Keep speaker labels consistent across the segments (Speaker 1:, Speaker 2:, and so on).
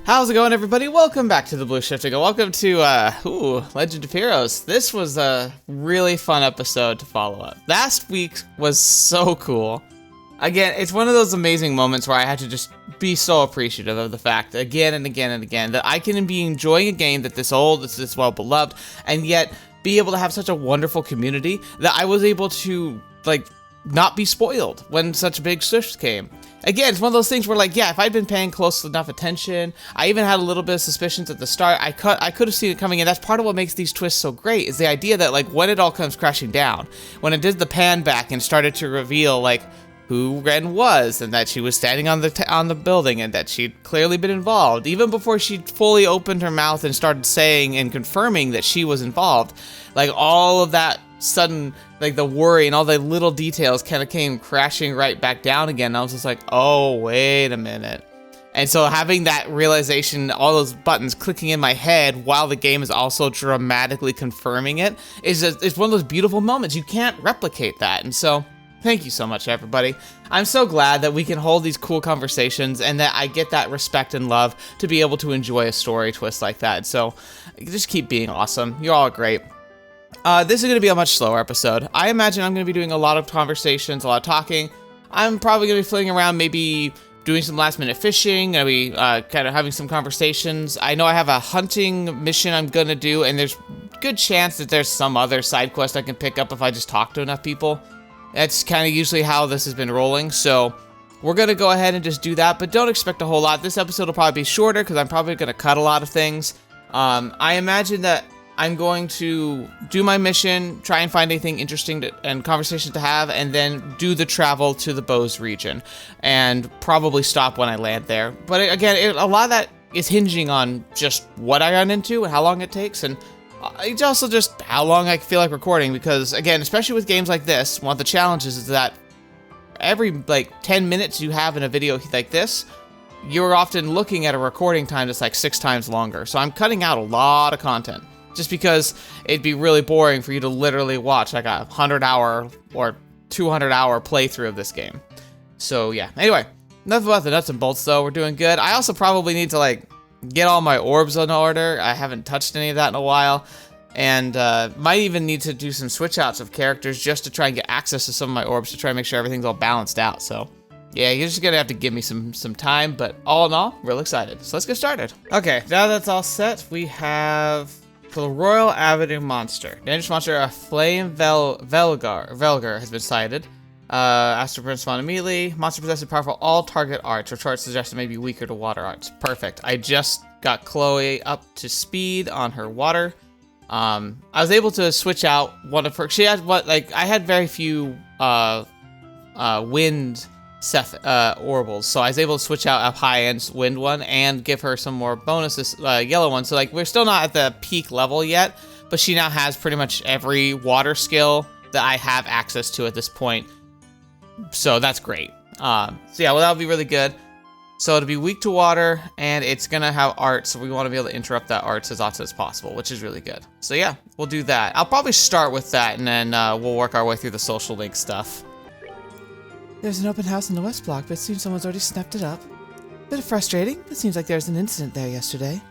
Speaker 1: How's it going, everybody? Welcome back to the TheBlueShifting, and welcome to, Legend of Heroes. This was a really fun episode to follow up. Last week was so cool. Again, it's one of those amazing moments where I had to just be so appreciative of the fact, again and again and again, that I can be enjoying a game that this well-beloved, and yet be able to have such a wonderful community that I was able to, not be spoiled when such big shifts came. Again, it's one of those things where, if I'd been paying close enough attention, I even had a little bit of suspicions at the start, I could have seen it coming in. That's part of what makes these twists so great, is the idea that, when it all comes crashing down, when it did the pan back and started to reveal, who Ren was, and that she was standing on the building, and that she'd clearly been involved, even before she fully opened her mouth and started saying and confirming that she was involved, all of that sudden, the worry and all the little details kind of came crashing right back down again. I was just like, oh, wait a minute. And so having that realization, all those buttons clicking in my head while the game is also dramatically confirming it, it's one of those beautiful moments. You can't replicate that. And so thank you so much, everybody. I'm so glad that we can hold these cool conversations and that I get that respect and love to be able to enjoy a story twist like that. So just keep being awesome. You're all great. This is going to be a much slower episode. I imagine I'm going to be doing a lot of conversations, a lot of talking. I'm probably going to be flitting around, maybe doing some last-minute fishing, going to be kind of having some conversations. I know I have a hunting mission I'm going to do, and there's good chance that there's some other side quest I can pick up if I just talk to enough people. That's kind of usually how this has been rolling, so we're going to go ahead and just do that, but don't expect a whole lot. This episode will probably be shorter, because I'm probably going to cut a lot of things. I imagine that I'm going to do my mission, try and find anything interesting and conversations to have, and then do the travel to the Bose region, and probably stop when I land there. But again, a lot of that is hinging on just what I run into and how long it takes, and it's also just how long I feel like recording, because again, especially with games like this, one of the challenges is that every 10 minutes you have in a video like this, you're often looking at a recording time that's 6 times longer. So I'm cutting out a lot of content, just because it'd be really boring for you to literally watch a 100-hour or 200-hour playthrough of this game. So yeah, anyway, enough about the nuts and bolts though. We're doing good. I also probably need to get all my orbs in order. I haven't touched any of that in a while, and might even need to do some switch outs of characters just to try and get access to some of my orbs to try and make sure everything's all balanced out. So yeah, you're just gonna have to give me some time, but all in all, real excited. So let's get started. Okay, now that's all set, we have for the Royal Avenue Monster. Dangerous monster, a flame Velgar has been sighted. Astro Prince spawned immediately. Monster possesses powerful all-target arts, which arts suggested may be weaker to water arts. Perfect. I just got Chloe up to speed on her water. I was able to switch out one of her. She had I had very few wind Orbles, so I was able to switch out a high-end wind one and give her some more bonuses, yellow ones. So we're still not at the peak level yet, but she now has pretty much every water skill that I have access to at this point. So that's great. So yeah, well, that'll be really good. So it'll be weak to water, and it's gonna have art, so we want to be able to interrupt that art as often as possible, which is really good. So yeah, we'll do that. I'll probably start with that, and then we'll work our way through the social link stuff. There's an open house in the West Block, but it seems someone's already snapped it up. Bit frustrating. It seems like there was an incident there yesterday.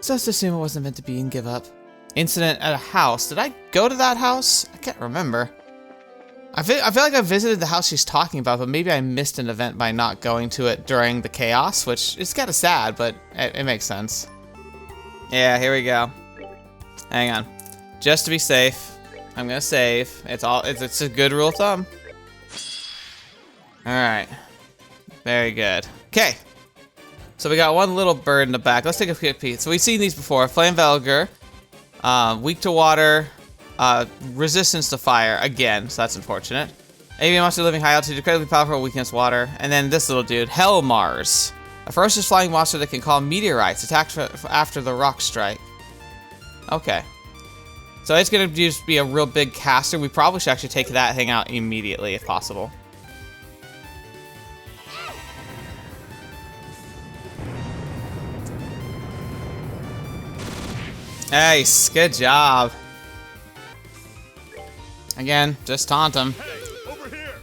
Speaker 1: So let's assume it wasn't meant to be and give up. Incident at a house. Did I go to that house? I can't remember. I feel like I visited the house she's talking about, but maybe I missed an event by not going to it during the chaos, which is kind of sad, but it makes sense. Yeah, here we go. Hang on. Just to be safe, I'm gonna save. It's a good rule of thumb. Alright. Very good. Okay. So we got one little bird in the back. Let's take a quick peek. So we've seen these before. Flame Velgar. Weak to water. Resistance to fire. Again, so that's unfortunate. Avian monster living high altitude. Incredibly powerful. Weakness water. And then this little dude. Hell Mars. A ferocious flying monster that can call meteorites. Attack after the rock strike. Okay. So it's going to just be a real big caster. We probably should actually take that thing out immediately if possible. Nice, good job. Again, just taunt them.
Speaker 2: Hey, over here.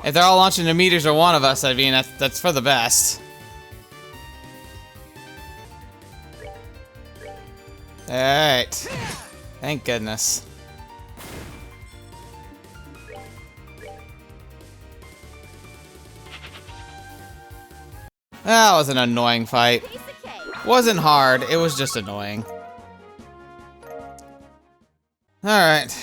Speaker 1: If they're all launching their meters or one of us, I mean, that's for the best. Alright. Thank goodness. That was an annoying fight. Wasn't hard, it was just annoying. Alright.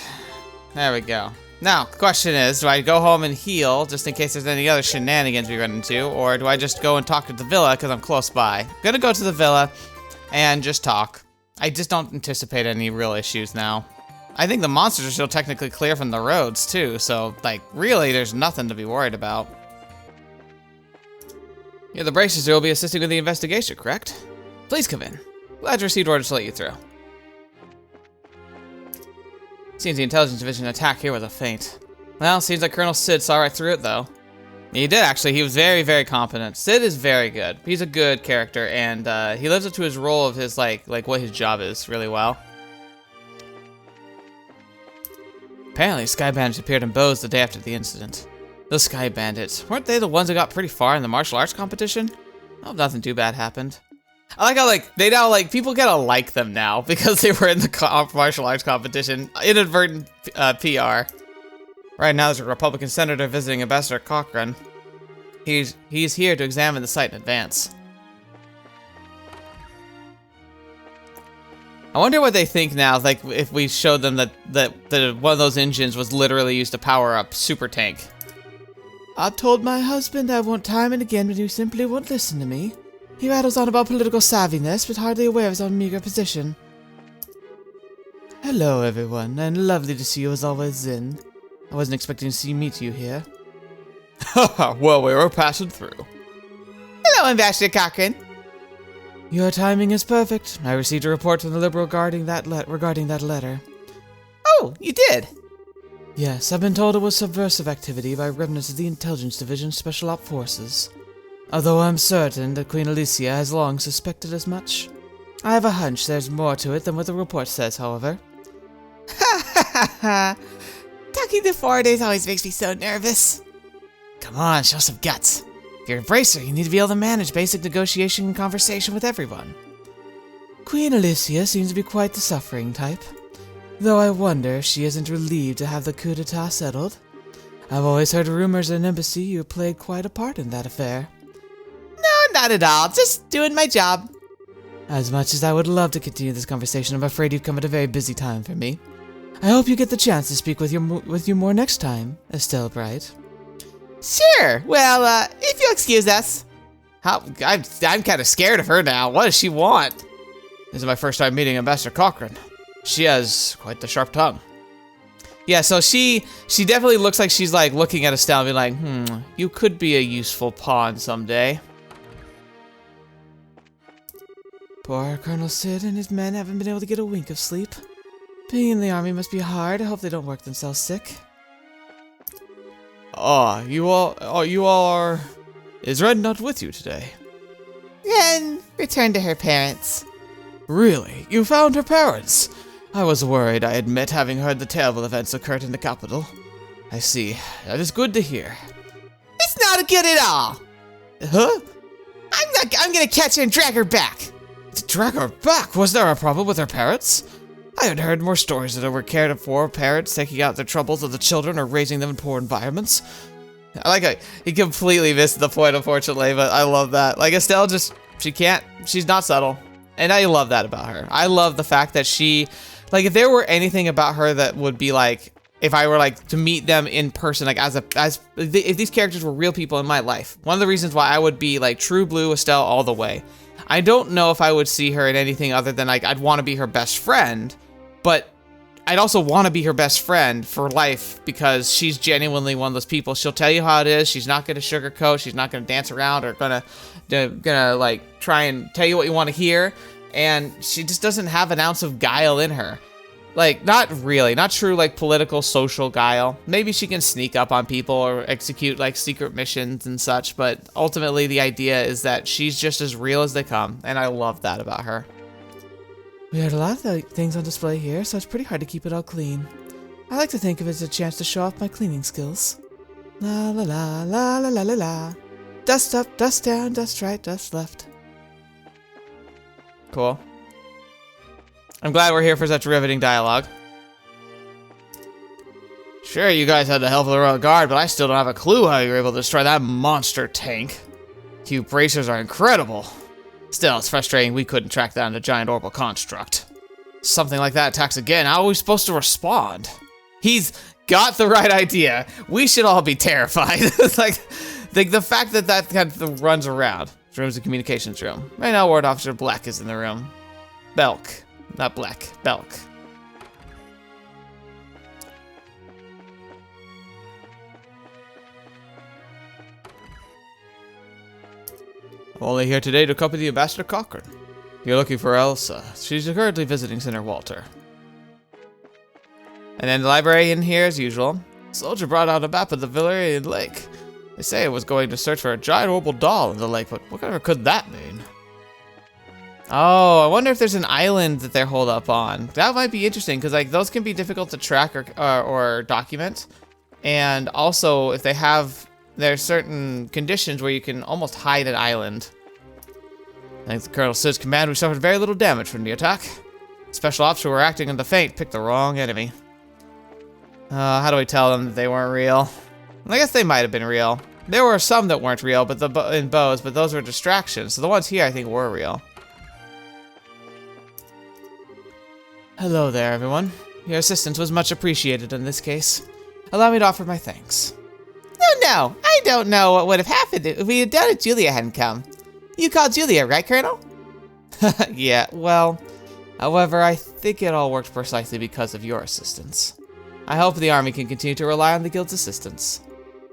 Speaker 1: There we go. Now, the question is, do I go home and heal, just in case there's any other shenanigans we run into, or do I just go and talk to the villa, because I'm close by? I'm gonna go to the villa, and just talk. I just don't anticipate any real issues now. I think the monsters are still technically clear from the roads, too, so, like, really, there's nothing to be worried about. Yeah, the Braces will be assisting with the investigation, correct? Please come in. Glad you received orders to let you through. Seems the intelligence division attack here was a feint. Well, seems like Colonel Sid saw right through it, though. He did, actually. He was very, very competent. Sid is very good. He's a good character, and he lives up to his role of his, like what his job is really well. Apparently, Sky Bandits appeared in Bose the day after the incident. Those Sky Bandits, weren't they the ones who got pretty far in the martial arts competition? I hope nothing too bad happened. I like how, like, they now, like, people gotta like them now because they were in the martial arts competition. Inadvertent PR. Right now, there's a Republican senator visiting Ambassador Cochrane. He's here to examine the site in advance. I wonder what they think now, like, if we showed them that one of those engines was literally used to power up Super Tank. I've told my husband I won't time and again, but he simply won't listen to me. He rattles on about political savviness, but hardly aware of his own meager position. Hello, everyone, and lovely to see you as always, Zin. I wasn't expecting to meet you here. Well, we were passing through. Hello, Ambassador Cochrane. Your timing is perfect. I received a report from the Liberal regarding that letter. Oh, you did? Yes, I've been told it was subversive activity by remnants of the Intelligence Division Special Op Forces. Although I'm certain that Queen Alicia has long suspected as much. I have a hunch there's more to it than what the report says, however. Ha ha ha ha! Talking to foreigners always makes me so nervous. Come on, show some guts. If you're a bracer, you need to be able to manage basic negotiation and conversation with everyone. Queen Alicia seems to be quite the suffering type. Though I wonder if she isn't relieved to have the coup d'etat settled. I've always heard rumors at an embassy you played quite a part in that affair. No, not at all. Just doing my job. As much as I would love to continue this conversation, I'm afraid you've come at a very busy time for me. I hope you get the chance to speak with you more next time, Estelle Bright. Sure. Well, if you'll excuse us. I'm kind of scared of her now. What does she want? This is my first time meeting Ambassador Cochrane. She has quite the sharp tongue. Yeah, so she definitely looks like she's like looking at Estelle and being like, you could be a useful pawn someday. Poor Colonel Sid and his men haven't been able to get a wink of sleep. Being in the army must be hard. I hope they don't work themselves sick. You all are... Is Red not with you today? And returned to her parents. Really? You found her parents? I was worried, I admit, having heard the terrible events occurred in the capital. I see. That is good to hear. It's not good at all! Huh? I'm gonna catch her and drag her back! To drag her back? Was there a problem with her parents? I had heard more stories that there were cared for parents taking out the troubles of the children or raising them in poor environments. I like it. He completely missed the point, unfortunately, but I love that. Like, Estelle just, she's not subtle. And I love that about her. I love the fact that she, like, if there were anything about her that would be like, if I were like to meet them in person, like if these characters were real people in my life, one of the reasons why I would be like true blue Estelle all the way. I don't know if I would see her in anything other than like, I'd want to be her best friend, but I'd also want to be her best friend for life because she's genuinely one of those people. She'll tell you how it is. She's not going to sugarcoat. She's not going to dance around or gonna like try and tell you what you want to hear. And she just doesn't have an ounce of guile in her. Like, not really, not true like political, social guile. Maybe she can sneak up on people or execute like secret missions and such, but ultimately the idea is that she's just as real as they come, and I love that about her. We had a lot of things on display here, so it's pretty hard to keep it all clean. I like to think of it as a chance to show off my cleaning skills. La la la la la la la la. Dust up, dust down, dust right, dust left. Cool. I'm glad we're here for such riveting dialogue. Sure, you guys had the help of the Royal Guard, but I still don't have a clue how you were able to destroy that monster tank. You bracers are incredible. Still, it's frustrating we couldn't track down the giant orbital construct. Something like that attacks again, how are we supposed to respond? He's got the right idea. We should all be terrified. It's like the fact that that kind of runs around. This room's a communications room. Right now, Ward Officer Black is in the room. Belk. Not Black. Belk. I'm only here today to accompany Ambassador Cochrane. You're looking for Elsa. She's currently visiting Senator Walter. And then the librarian here as usual. Soldier brought out a map of the Valerian Lake. They say it was going to search for a giant orbital doll in the lake, but whatever could that mean? Oh, I wonder if there's an island that they're holed up on. That might be interesting, because like those can be difficult to track or document. And also, if they have, there's certain conditions where you can almost hide an island. Thanks to Colonel Sid's command, we suffered very little damage from the attack. Special ops who were acting in the feint picked the wrong enemy. How do we tell them that they weren't real? I guess they might have been real. There were some that weren't real, but in Bose, but those were distractions. So the ones here, I think, were real. Hello there, everyone. Your assistance was much appreciated in this case. Allow me to offer my thanks. No, I don't know what would have happened if we had done it Julia hadn't come. You called Julia, right, Colonel? Yeah, well, however, I think it all worked precisely because of your assistance. I hope the army can continue to rely on the guild's assistance,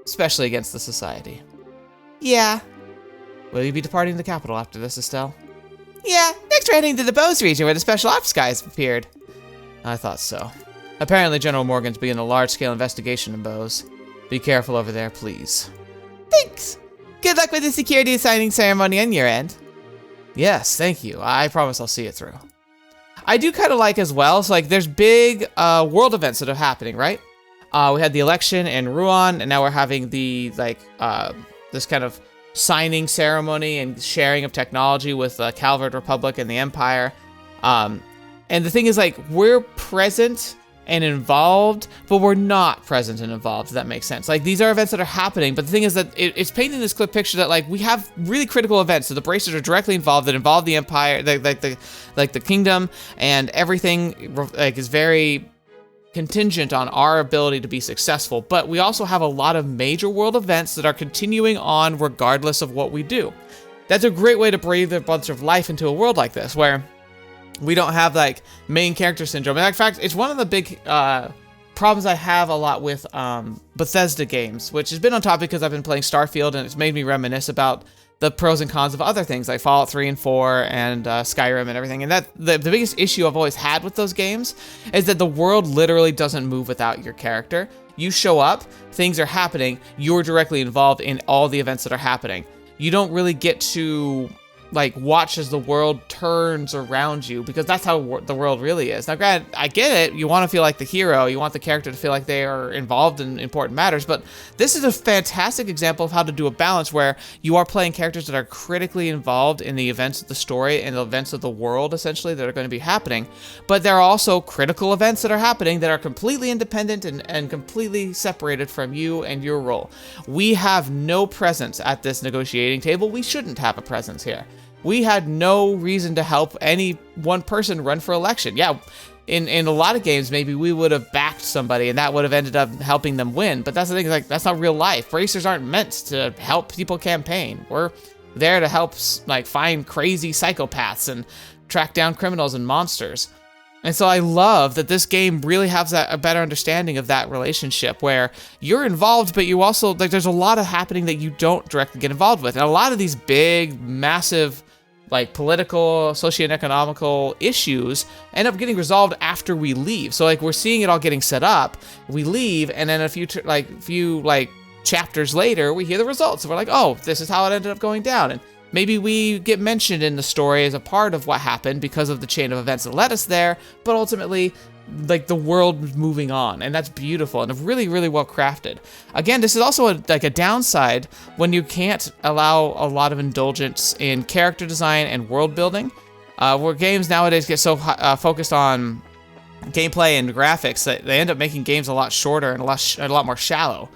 Speaker 1: especially against the society. Yeah. Will you be departing the capital after this, Estelle? Yeah, next we're heading to the Bose region where the special ops guys appeared. I thought so. Apparently General Morgan's beginning a large-scale investigation in Bose. Be careful over there, please. Thanks. Good luck with the security signing ceremony on your end. Yes, thank you. I promise I'll see it through. I do kind of like as well, so like there's big world events that are happening, right? We had the election in Rouen, and now we're having the this kind of signing ceremony and sharing of technology with Calvard Republic and the Empire. And the thing is, like, we're present and involved, but we're not present and involved, if that makes sense. Like, these are events that are happening, but the thing is that it's painting this clear picture that, like, we have really critical events. So the bracers are directly involved, that involve the Empire, the Kingdom, and everything, like, is very contingent on our ability to be successful. But we also have a lot of major world events that are continuing on regardless of what we do. That's a great way to breathe a bunch of life into a world like this, where we don't have, like, main character syndrome. And in fact, it's one of the big problems I have a lot with Bethesda games, which has been on top because I've been playing Starfield, and it's made me reminisce about the pros and cons of other things like Fallout 3 and 4 and Skyrim and everything. And that the biggest issue I've always had with those games is that the world literally doesn't move without your character. You show up, things are happening, you're directly involved in all the events that are happening. You don't really get to, like, watch as the world turns around you, because that's how the world really is. Now, granted, I get it. You want to feel like the hero. You want the character to feel like they are involved in important matters, but this is a fantastic example of how to do a balance where you are playing characters that are critically involved in the events of the story and the events of the world, essentially, that are going to be happening, but there are also critical events that are happening that are completely independent and completely separated from you and your role. We have no presence at this negotiating table. We shouldn't have a presence here. We had no reason to help any one person run for election. Yeah, in a lot of games, maybe we would have backed somebody and that would have ended up helping them win. But that's the thing, like, that's not real life. Bracers aren't meant to help people campaign. We're there to help, like, find crazy psychopaths and track down criminals and monsters. And so I love that this game really has a better understanding of that relationship where you're involved, but you also, like, there's a lot of happening that you don't directly get involved with. And a lot of these big, massive, like, political, socio-economical issues end up getting resolved after we leave. So, like, we're seeing it all getting set up, we leave, and then a few chapters later, we hear the results. And we're like, oh, this is how it ended up going down. And maybe we get mentioned in the story as a part of what happened because of the chain of events that led us there, but ultimately, like, the world moving on, and that's beautiful and really, really well crafted. Again, this is also a downside when you can't allow a lot of indulgence in character design and world building. Where games nowadays get so focused on gameplay and graphics that they end up making games a lot shorter and a lot more shallow.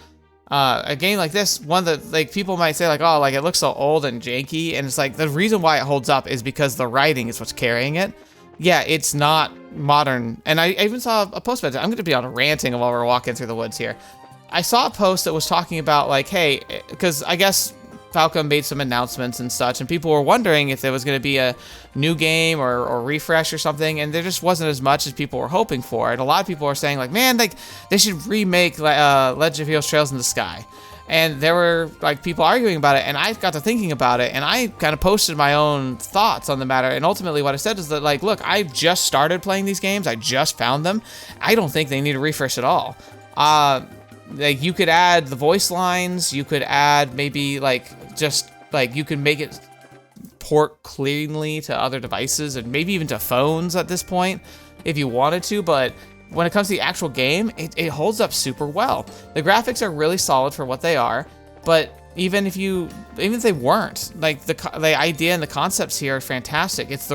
Speaker 1: A game like this, one that like people might say like, oh, like it looks so old and janky, and it's like the reason why it holds up is because the writing is what's carrying it. Yeah, it's not modern, and I even saw a post about it. I'm going to be on a ranting while we're walking through the woods here. I saw a post that was talking about like, hey, because I guess Falcom made some announcements and such, and people were wondering if there was going to be a new game or refresh or something, and there just wasn't as much as people were hoping for. And a lot of people are saying like, man, like they should remake Legend of Heroes Trails in the Sky. And there were like people arguing about it, and I got to thinking about it, and I kind of posted my own thoughts on the matter. And ultimately what I said is that like, look, I just started playing these games, I just found them. I don't think they need a refresh at all. Like you could add the voice lines, you could add maybe like just like you could make it port cleanly to other devices and maybe even to phones at this point if you wanted to, but when it comes to the actual game, it holds up super well. The graphics are really solid for what they are, but even if they weren't, like the idea and the concepts here are fantastic. It's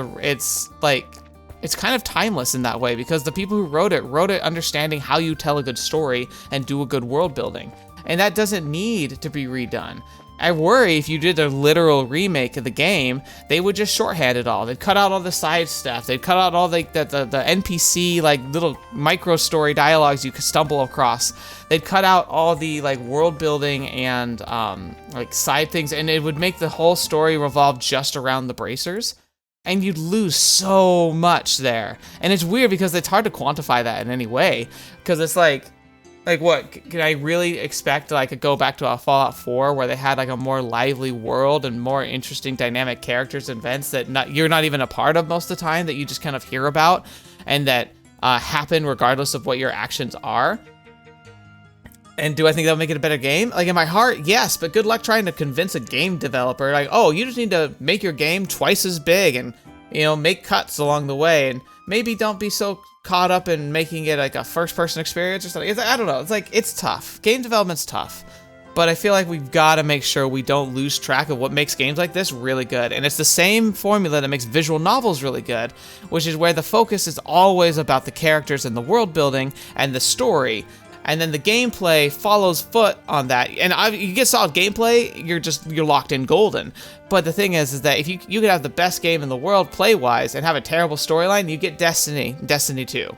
Speaker 1: kind of timeless in that way because the people who wrote it understanding how you tell a good story and do a good world building. And that doesn't need to be redone. I worry if you did a literal remake of the game, they would just shorthand it all. They'd cut out all the side stuff. They'd cut out all the NPC, like little micro story dialogues you could stumble across. They'd cut out all the like world building and like side things, and it would make the whole story revolve just around the bracers. And you'd lose so much there. And it's weird because it's hard to quantify that in any way. Because it's like what, can I really expect to like go back to a Fallout 4 where they had like a more lively world and more interesting dynamic characters and events that you're not even a part of most of the time, that you just kind of hear about and that happen regardless of what your actions are? And do I think that'll make it a better game? Like in my heart, yes, but good luck trying to convince a game developer like, oh, you just need to make your game twice as big and, you know, make cuts along the way and maybe don't be so caught up in making it like a first-person experience or something. I don't know. It's like, it's tough. Game development's tough. But I feel like we've got to make sure we don't lose track of what makes games like this really good. And it's the same formula that makes visual novels really good, which is where the focus is always about the characters and the world building and the story. And then the gameplay follows foot on that. And you get solid gameplay, you're locked in golden. But the thing is that if you could have the best game in the world play-wise and have a terrible storyline, you get Destiny 2.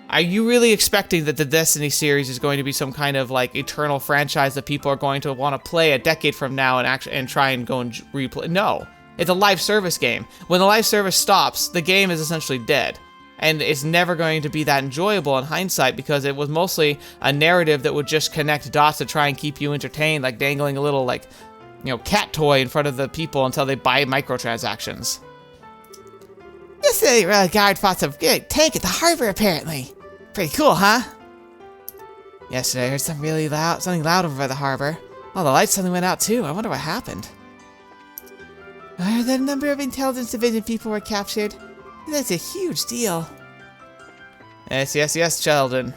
Speaker 1: Are you really expecting that the Destiny series is going to be some kind of like eternal franchise that people are going to want to play a decade from now and try and go and replay? No. It's a live service game. When the live service stops, the game is essentially dead. And it's never going to be that enjoyable in hindsight because it was mostly a narrative that would just connect dots to try and keep you entertained, like dangling a little, like, you know, cat toy in front of the people until they buy microtransactions. This guard fought some good tank at the harbor, apparently. Pretty cool, huh? Yesterday I heard something loud over by the harbor. Oh, the lights suddenly went out too. I wonder what happened. I heard that a number of intelligence division people were captured. That's a huge deal. Yes, Sheldon.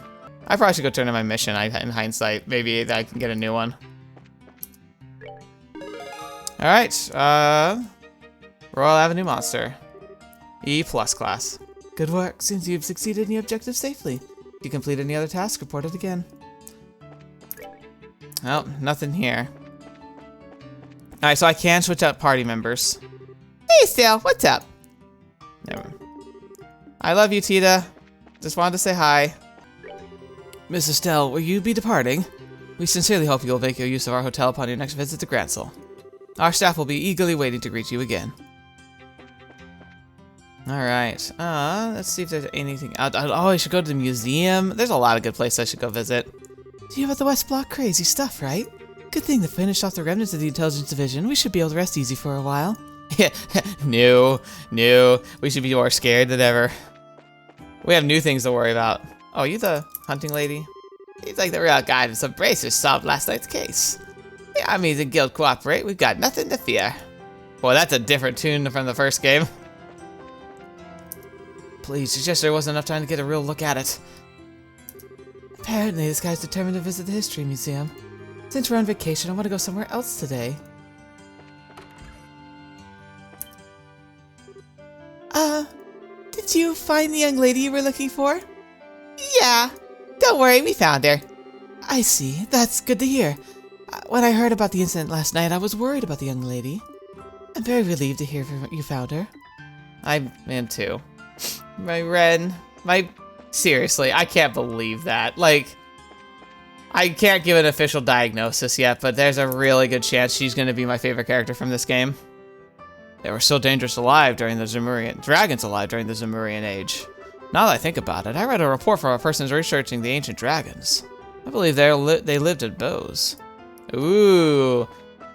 Speaker 1: I probably should go turn in my mission in hindsight. Maybe I can get a new one. Alright, Royal Avenue Monster. E+ class. Good work. Seems you've succeeded in your objective safely. If you complete any other task, report it again. Oh, nothing here. Alright, so I can switch out party members. Hey, Sal, what's up? Never. I love you, Tita. Just wanted to say hi. Miss Estelle, will you be departing? We sincerely hope you'll make your use of our hotel upon your next visit to Grancel. Our staff will be eagerly waiting to greet you again. Alright, let's see if there's anything out. Oh, I should go to the museum. There's a lot of good places I should go visit. Do you have the West Block crazy stuff, right? Good thing to finish off the remnants of the intelligence division. We should be able to rest easy for a while. No. We should be more scared than ever. We have new things to worry about. Oh, you the hunting lady? He's like the real guy, and some bracers solved last night's case. The armies and guild cooperate. We've got nothing to fear. Well, that's a different tune from the first game. Please, just yesterday wasn't enough time to get a real look at it. Apparently, this guy's determined to visit the History Museum. Since we're on vacation, I want to go somewhere else today. Did you find the young lady you were looking for? Yeah. Don't worry, we found her. I see. That's good to hear. When I heard about the incident last night, I was worried about the young lady. I'm very relieved to hear you found her. I am too. Seriously, I can't believe that. Like, I can't give an official diagnosis yet, but there's a really good chance she's going to be my favorite character from this game. They were still dragons alive during the Zemurian Age. Now that I think about it, I read a report from a person researching the ancient dragons. I believe they lived at Bose. Ooh.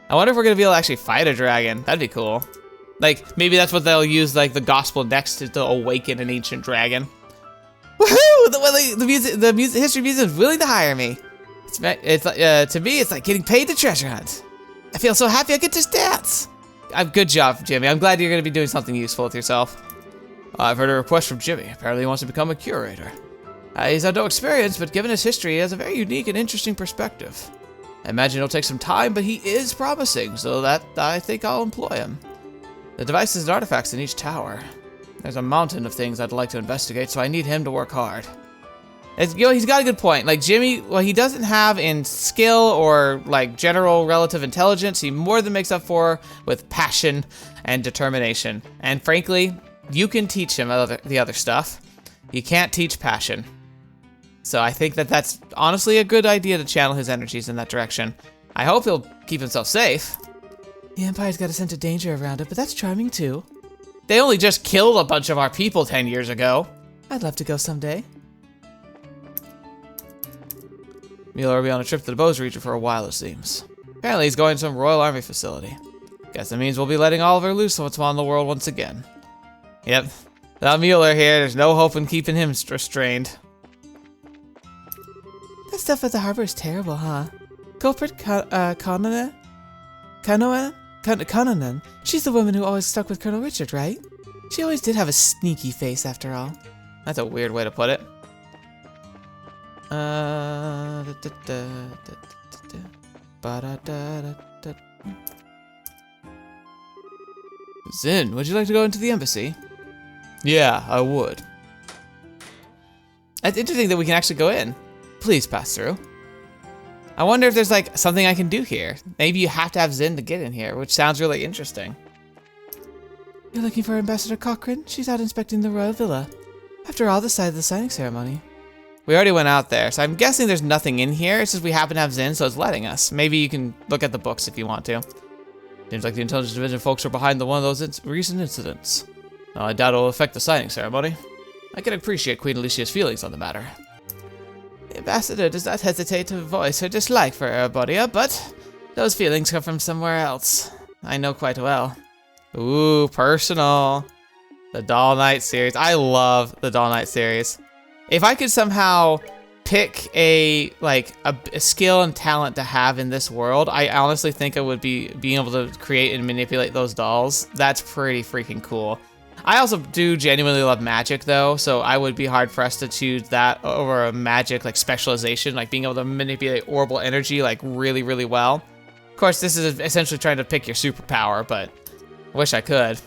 Speaker 1: I wonder if we're going to be able to actually fight a dragon. That'd be cool. Like, maybe that's what they'll use, like, the gospel next to awaken an ancient dragon. Woohoo! The history museum is willing to hire me. To me, it's like getting paid to treasure hunt. I feel so happy I get to dance. Good job, Jimmy. I'm glad you're going to be doing something useful with yourself. I've heard a request from Jimmy. Apparently he wants to become a curator. He's had no experience, but given his history, he has a very unique and interesting perspective. I imagine it'll take some time, but he is promising, so that I think I'll employ him. The devices and artifacts in each tower. There's a mountain of things I'd like to investigate, so I need him to work hard. He's got a good point. Like, Jimmy, what he doesn't have in skill or, like, general relative intelligence, he more than makes up for with passion and determination. And frankly, you can teach him the other stuff. You can't teach passion. So I think that's honestly a good idea to channel his energies in that direction. I hope he'll keep himself safe. The Empire's got a sense of danger around it, but that's charming too. They only just killed a bunch of our people 10 years ago. I'd love to go someday. Mueller will be on a trip to the Bose region for a while, it seems. Apparently he's going to some Royal Army facility. Guess that means we'll be letting Oliver loose on the world once again. Yep. Without Mueller here, there's no hope in keeping him restrained. That stuff at the harbor is terrible, huh? Culprit Conanan? She's the woman who always stuck with Colonel Richard, right? She always did have a sneaky face, after all. That's a weird way to put it. Zin, would you like to go into the embassy? Yeah, I would. It's interesting that we can actually go in. Please pass through. I wonder if there's like something I can do here. Maybe you have to have Zin to get in here, which sounds really interesting. You're looking for Ambassador Cochrane? She's out inspecting the royal villa. After all, the site of the signing ceremony. We already went out there, so I'm guessing there's nothing in here. It's just we happen to have Zin, so it's letting us. Maybe you can look at the books if you want to. Seems like the Intelligence Division folks are behind one of those recent incidents. No, I doubt it'll affect the signing ceremony. I can appreciate Queen Alicia's feelings on the matter. The ambassador does not hesitate to voice her dislike for Erabonia, but those feelings come from somewhere else. I know quite well. Ooh, personal. The Doll Knight series. I love the Doll Knight series. If I could somehow pick a skill and talent to have in this world, I honestly think it would be being able to create and manipulate those dolls. That's pretty freaking cool. I also do genuinely love magic though, so I would be hard pressed to choose that over a magic like specialization, like being able to manipulate orbital energy like really, really well. Of course, this is essentially trying to pick your superpower, but I wish I could.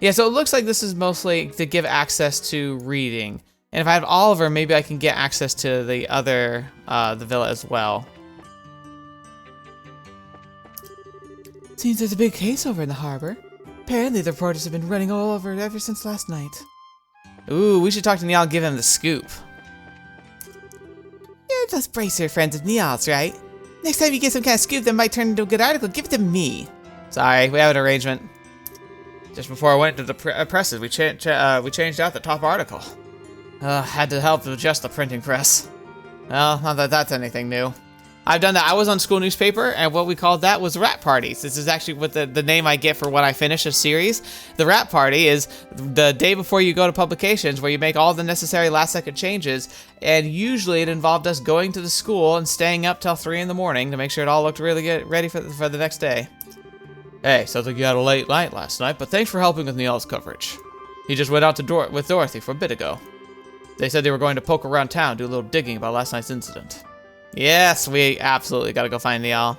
Speaker 1: Yeah, so it looks like this is mostly to give access to reading. And if I have Oliver, maybe I can get access to the other, the villa as well. Seems there's a big case over in the harbor. Apparently the reporters have been running all over it ever since last night. Ooh, we should talk to Niall and give him the scoop. You're just bracer friends of Niall's, right? Next time you get some kind of scoop that might turn into a good article, give it to me. Sorry, we have an arrangement. Just before I went to the presses, we changed out the top article. Had to help adjust the printing press. Well, not that that's anything new. I've done that. I was on school newspaper, and what we called that was rap parties. This is actually what the name I get for when I finish a series. The rap party is the day before you go to publications, where you make all the necessary last-second changes, and usually it involved us going to the school and staying up till 3 in the morning to make sure it all looked really good, ready for the next day. Hey, sounds like you had a late night last night, but thanks for helping with Niall's coverage. He just went out to with Dorothy for a bit ago. They said they were going to poke around town, do a little digging about last night's incident. Yes, we absolutely gotta go find Niall.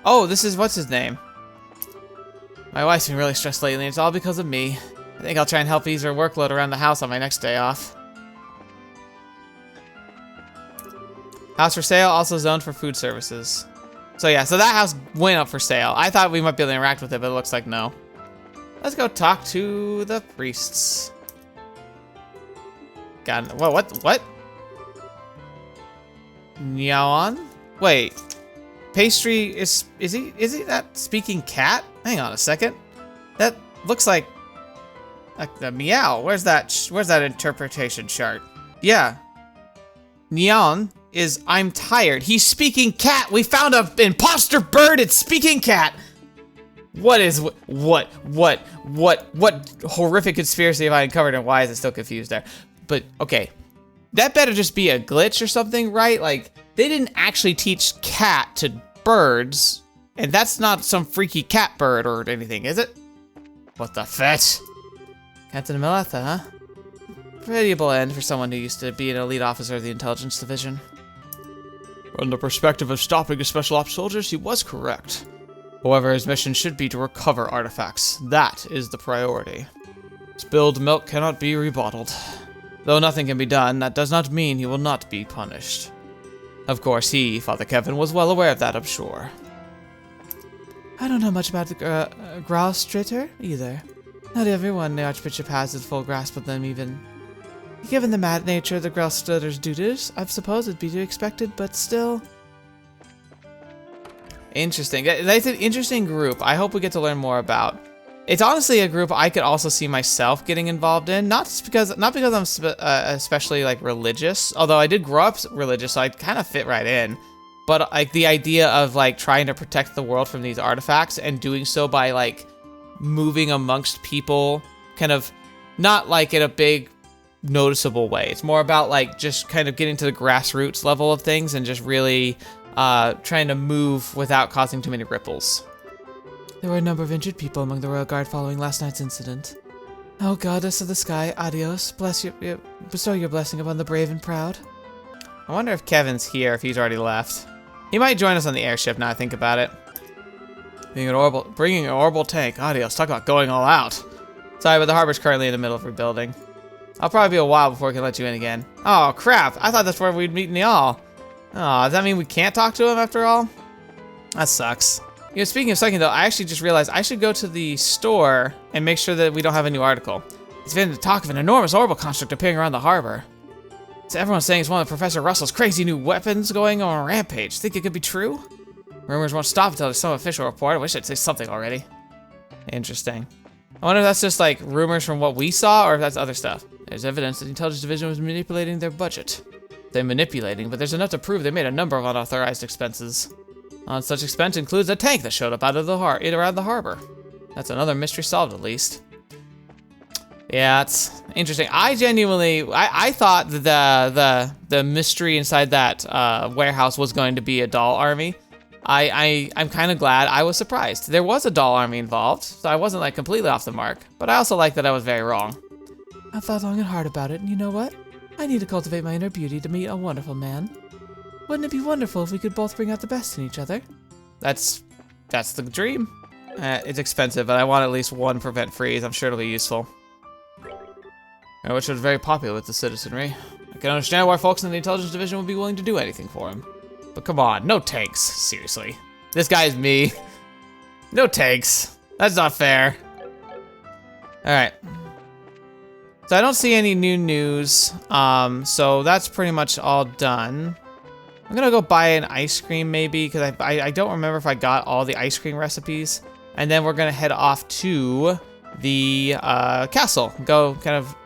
Speaker 1: Oh, this is, what's his name? My wife's been really stressed lately, and it's all because of me. I think I'll try and help ease her workload around the house on my next day off. House for sale, also zoned for food services. So yeah, so that house went up for sale. I thought we might be able to interact with it, but it looks like no. Let's go talk to the priests. God, what? Nyaon? Wait. Pastry is he that speaking cat? Hang on a second. That looks like the meow. Where's that interpretation chart? Yeah. Nyan is I'm tired. He's speaking cat. We found an imposter bird. It's speaking cat. What horrific conspiracy have I uncovered, and why is it still confused there? But okay. That better just be a glitch or something, right? Like, they didn't actually teach cat to birds, and that's not some freaky cat bird or anything, is it? What the fetch? Captain Meletha, huh? Pitiable end for someone who used to be an elite officer of the intelligence division. From the perspective of stopping a special ops soldiers, he was correct. However, his mission should be to recover artifacts. That is the priority. Spilled milk cannot be rebottled. Though nothing can be done, that does not mean he will not be punished. Of course, Father Kevin, was well aware of that, I'm sure. I don't know much about the Graustritter either. Not everyone in the Archbishop has a full grasp of them, even. Given the mad nature of the Graustritter's duties, I suppose it'd be to be expected, but still. Interesting. That's an interesting group. I hope we get to learn more about. It's honestly a group I could also see myself getting involved in, not because I'm especially like religious, although I did grow up religious, so I kind of fit right in. But like the idea of like trying to protect the world from these artifacts and doing so by like moving amongst people, kind of not like in a big noticeable way. It's more about like just kind of getting to the grassroots level of things and just really trying to move without causing too many ripples. There were a number of injured people among the Royal Guard following last night's incident. Oh, goddess of the sky, adios. Bestow your blessing upon the brave and proud. I wonder if Kevin's here, if he's already left. He might join us on the airship now I think about it. Bringing an orbital tank. Adios, talk about going all out. Sorry, but the harbor's currently in the middle of rebuilding. I'll probably be a while before I can let you in again. Oh, crap. I thought that's where we'd meet Niall. Oh, does that mean we can't talk to him after all? That sucks. You know, speaking of sucking though, I actually just realized I should go to the store and make sure that we don't have a new article. It's been the talk of an enormous orbital construct appearing around the harbor. So everyone's saying it's one of Professor Russell's crazy new weapons going on a rampage. Think it could be true? Rumors won't stop until there's some official report. I wish I'd say something already. Interesting. I wonder if that's just like rumors from what we saw or if that's other stuff. There's evidence that the intelligence division was manipulating their budget. They're manipulating, but there's enough to prove they made a number of unauthorized expenses. Such expense includes a tank that showed up out of the around the harbor. That's another mystery solved, at least. Yeah, it's interesting. I genuinely, I thought that the mystery inside that warehouse was going to be a doll army. I'm kind of glad I was surprised. There was a doll army involved, so I wasn't like completely off the mark. But I also like that I was very wrong. I've thought long and hard about it, and you know what? I need to cultivate my inner beauty to meet a wonderful man. Wouldn't it be wonderful if we could both bring out the best in each other? That's the dream. It's expensive, but I want at least one prevent freeze. I'm sure it'll be useful. Which was very popular with the citizenry. I can understand why folks in the intelligence division would be willing to do anything for him. But come on, no tanks, seriously. This guy's me. No tanks. That's not fair. Alright. So I don't see any new news. So that's pretty much all done. I'm gonna go buy an ice cream maybe, because I don't remember if I got all the ice cream recipes. And then we're gonna head off to the castle. Go kind of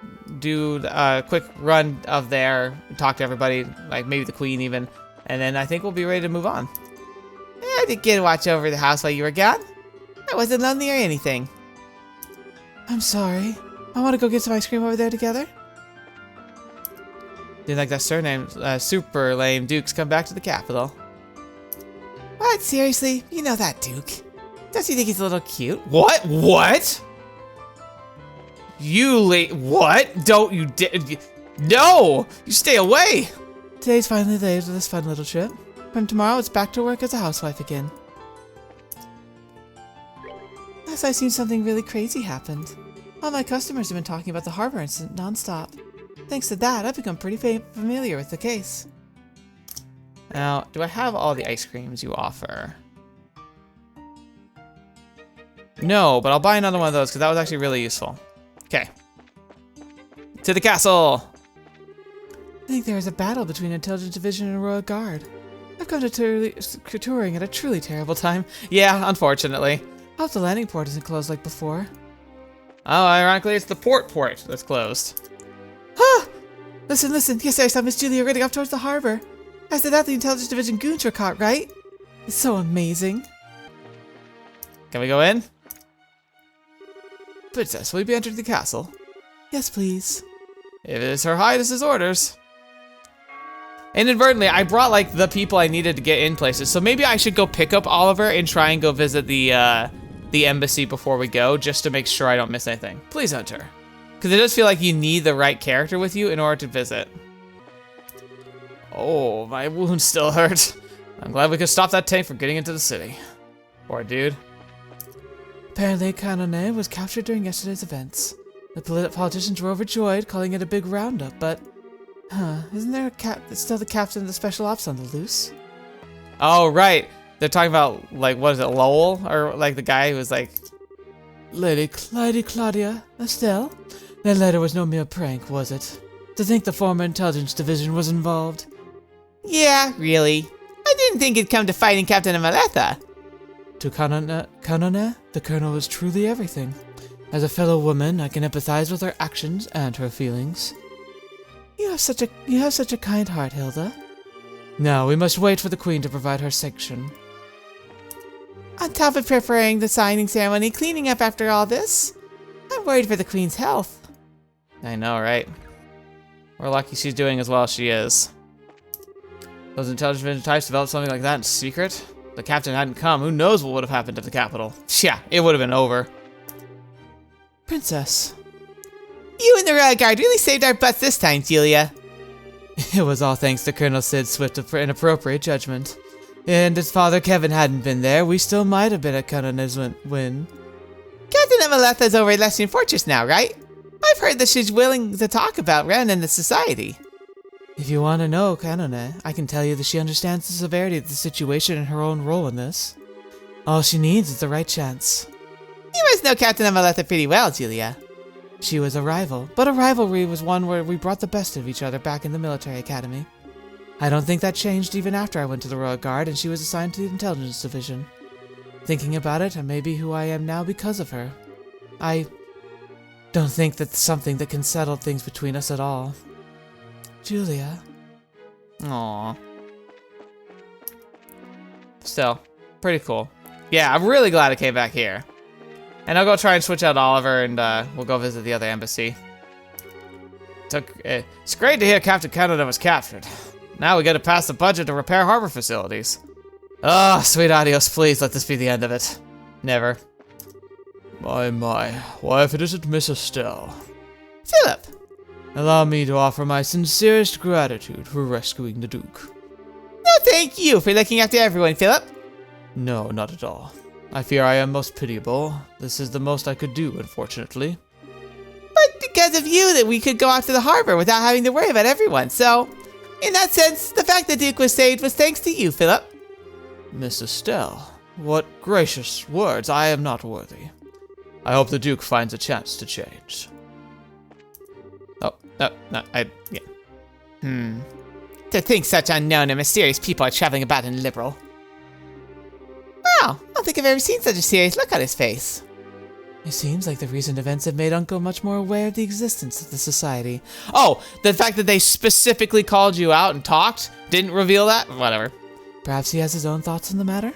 Speaker 1: do a quick run of there, talk to everybody, like maybe the queen even. And then I think we'll be ready to move on. I didn't get to watch over the house while you were gone. I wasn't lonely or anything. I'm sorry. I want to go get some ice cream over there together. Didn't like that surname, super lame Duke's come back to the capital. What? Seriously? You know that Duke? Does he think he's a little cute? What? What? What? Don't you no! You stay away! Today's finally the day of this fun little trip. From tomorrow, it's back to work as a housewife again. Yes, I've seen something really crazy happened. All my customers have been talking about the harbor incident non-stop. Thanks to that, I've become pretty familiar with the case. Now, do I have all the ice creams you offer? No, but I'll buy another one of those because that was actually really useful. Okay. To the castle! I think there is a battle between Intelligence Division and Royal Guard. I've come to touring at a truly terrible time. Yeah, unfortunately. I hope the landing port isn't closed like before. Oh, ironically, it's the port that's closed. Ah! Listen. Yes, I saw Miss Julia running off towards the harbor. After that, the Intelligence Division goons were caught, right? It's so amazing. Can we go in? Princess, will you be entering the castle? Yes, please. If it is Her Highness's orders. Inadvertently, I brought, like, the people I needed to get in places, so maybe I should go pick up Oliver and try and go visit the embassy before we go, just to make sure I don't miss anything. Please enter. Because it does feel like you need the right character with you in order to visit. Oh, my wound still hurts. I'm glad we could stop that tank from getting into the city. Poor dude. Apparently, Canone was captured during yesterday's events. The politicians were overjoyed, calling it a big roundup, but... isn't there still the captain of the special ops on the loose? Oh, right. They're talking about, like, what is it, Lowell? Or, like, the guy who was like... Lady Claudia, Estelle? That letter was no mere prank, was it? To think the former intelligence division was involved. Yeah, really. I didn't think it'd come to fighting Captain Amaleta. To Canone, the colonel was truly everything. As a fellow woman, I can empathize with her actions and her feelings. You have such a kind heart, Hilda. Now we must wait for the Queen to provide her sanction. On top of preparing the signing ceremony, cleaning up after all this, I'm worried for the Queen's health. I know, right? We're lucky she's doing as well as she is. Those intelligence types developed something like that in secret? If the captain hadn't come, who knows what would have happened at the capital? Yeah, it would have been over. Princess. You and the Royal Guard really saved our butts this time, Julia. It was all thanks to Colonel Sid's swift and appropriate judgment. And if Father Kevin hadn't been there, we still might have been at Canone's win. Captain Amaleta's over at Lestian Fortress now, right? I've heard that she's willing to talk about running the society. If you want to know, Canone, I can tell you that she understands the severity of the situation and her own role in this. All she needs is the right chance. You must know Captain Amaleta pretty well, Julia. She was a rival, but a rivalry was one where we brought the best of each other back in the military academy. I don't think that changed even after I went to the Royal Guard and she was assigned to the Intelligence Division. Thinking about it, I may be who I am now because of her. I don't think that's something that can settle things between us at all. Julia. Aww. Still, pretty cool. Yeah, I'm really glad I came back here. And I'll go try and switch out Oliver and we'll go visit the other embassy. It's great to hear Captain Canada was captured. Now we gotta pass the budget to repair harbor facilities. Oh, sweet adios, please let this be the end of it. Never. My, why if it isn't Miss Estelle? Philip! Allow me to offer my sincerest gratitude for rescuing the Duke. No, thank you for looking after everyone, Philip. No, not at all. I fear I am most pitiable. This is the most I could do, unfortunately. But because of you that we could go out to the harbor without having to worry about everyone, so... In that sense, the fact the Duke was saved was thanks to you, Philip. Miss Estelle, what gracious words. I am not worthy. I hope the Duke finds a chance to change. To think such unknown and mysterious people are traveling about in Liberl. Wow, I don't think I've ever seen such a serious look on his face. It seems like the recent events have made Uncle much more aware of the existence of the society. Oh, the fact that they specifically called you out and talked didn't reveal that? Whatever. Perhaps he has his own thoughts on the matter?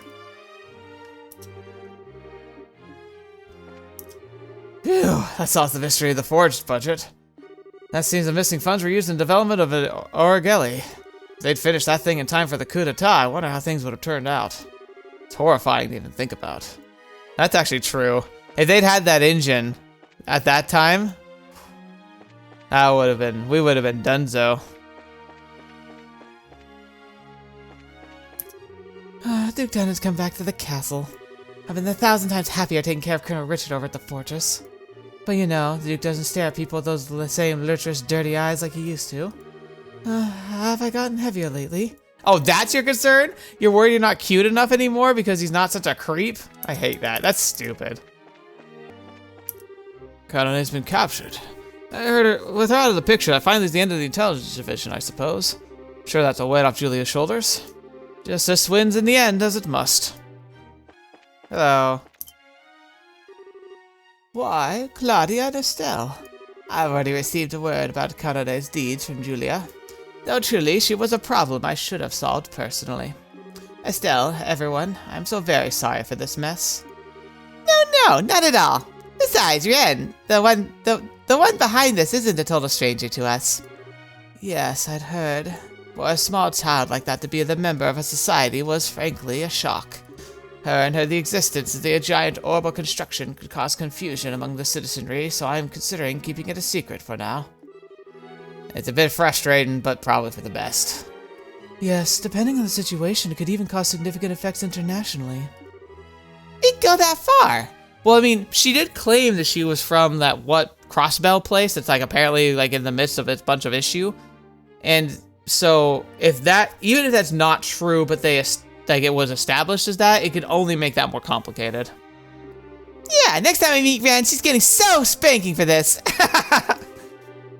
Speaker 1: Phew, that solves the mystery of the forged budget. That seems the missing funds were used in the development of an Origeli. If they'd finished that thing in time for the coup d'etat, I wonder how things would have turned out. It's horrifying to even think about. That's actually true. If they'd had that engine at that time, that would have been, we would have been donezo. Duke Dunn has come back to the castle. I've been 1,000 times happier taking care of Colonel Richard over at the fortress. But you know, the Duke doesn't stare at people with those same lustrous, dirty eyes like he used to. Have I gotten heavier lately? Oh, that's your concern? You're worried you're not cute enough anymore because he's not such a creep? I hate that. That's stupid. Carolina's been captured. I heard her, with her out of the picture, that finally is the end of the intelligence division, I suppose. Sure, that's a weight off Julia's shoulders. Justice wins in the end, as it must. Hello. Why, Claudia and Estelle. I've already received a word about Carolina's deeds from Julia. Though truly, she was a problem I should have solved personally. Estelle, everyone, I'm so very sorry for this mess. No, not at all. Besides, Ren, the one behind this isn't a total stranger to us. Yes, I'd heard. For a small child like that to be the member of a society was, frankly, a shock. The existence of the giant orbital construction could cause confusion among the citizenry, so I'm considering keeping it a secret for now. It's a bit frustrating, but probably for the best. Yes, depending on the situation, it could even cause significant effects internationally. It'd go that far? Well, I mean, she did claim that she was from that, Crossbell place that's, apparently, in the midst of a bunch of issue. And so, even if that's not true, but it was established as that, it could only make that more complicated. Yeah, next time I meet Ren, she's getting so spanking for this.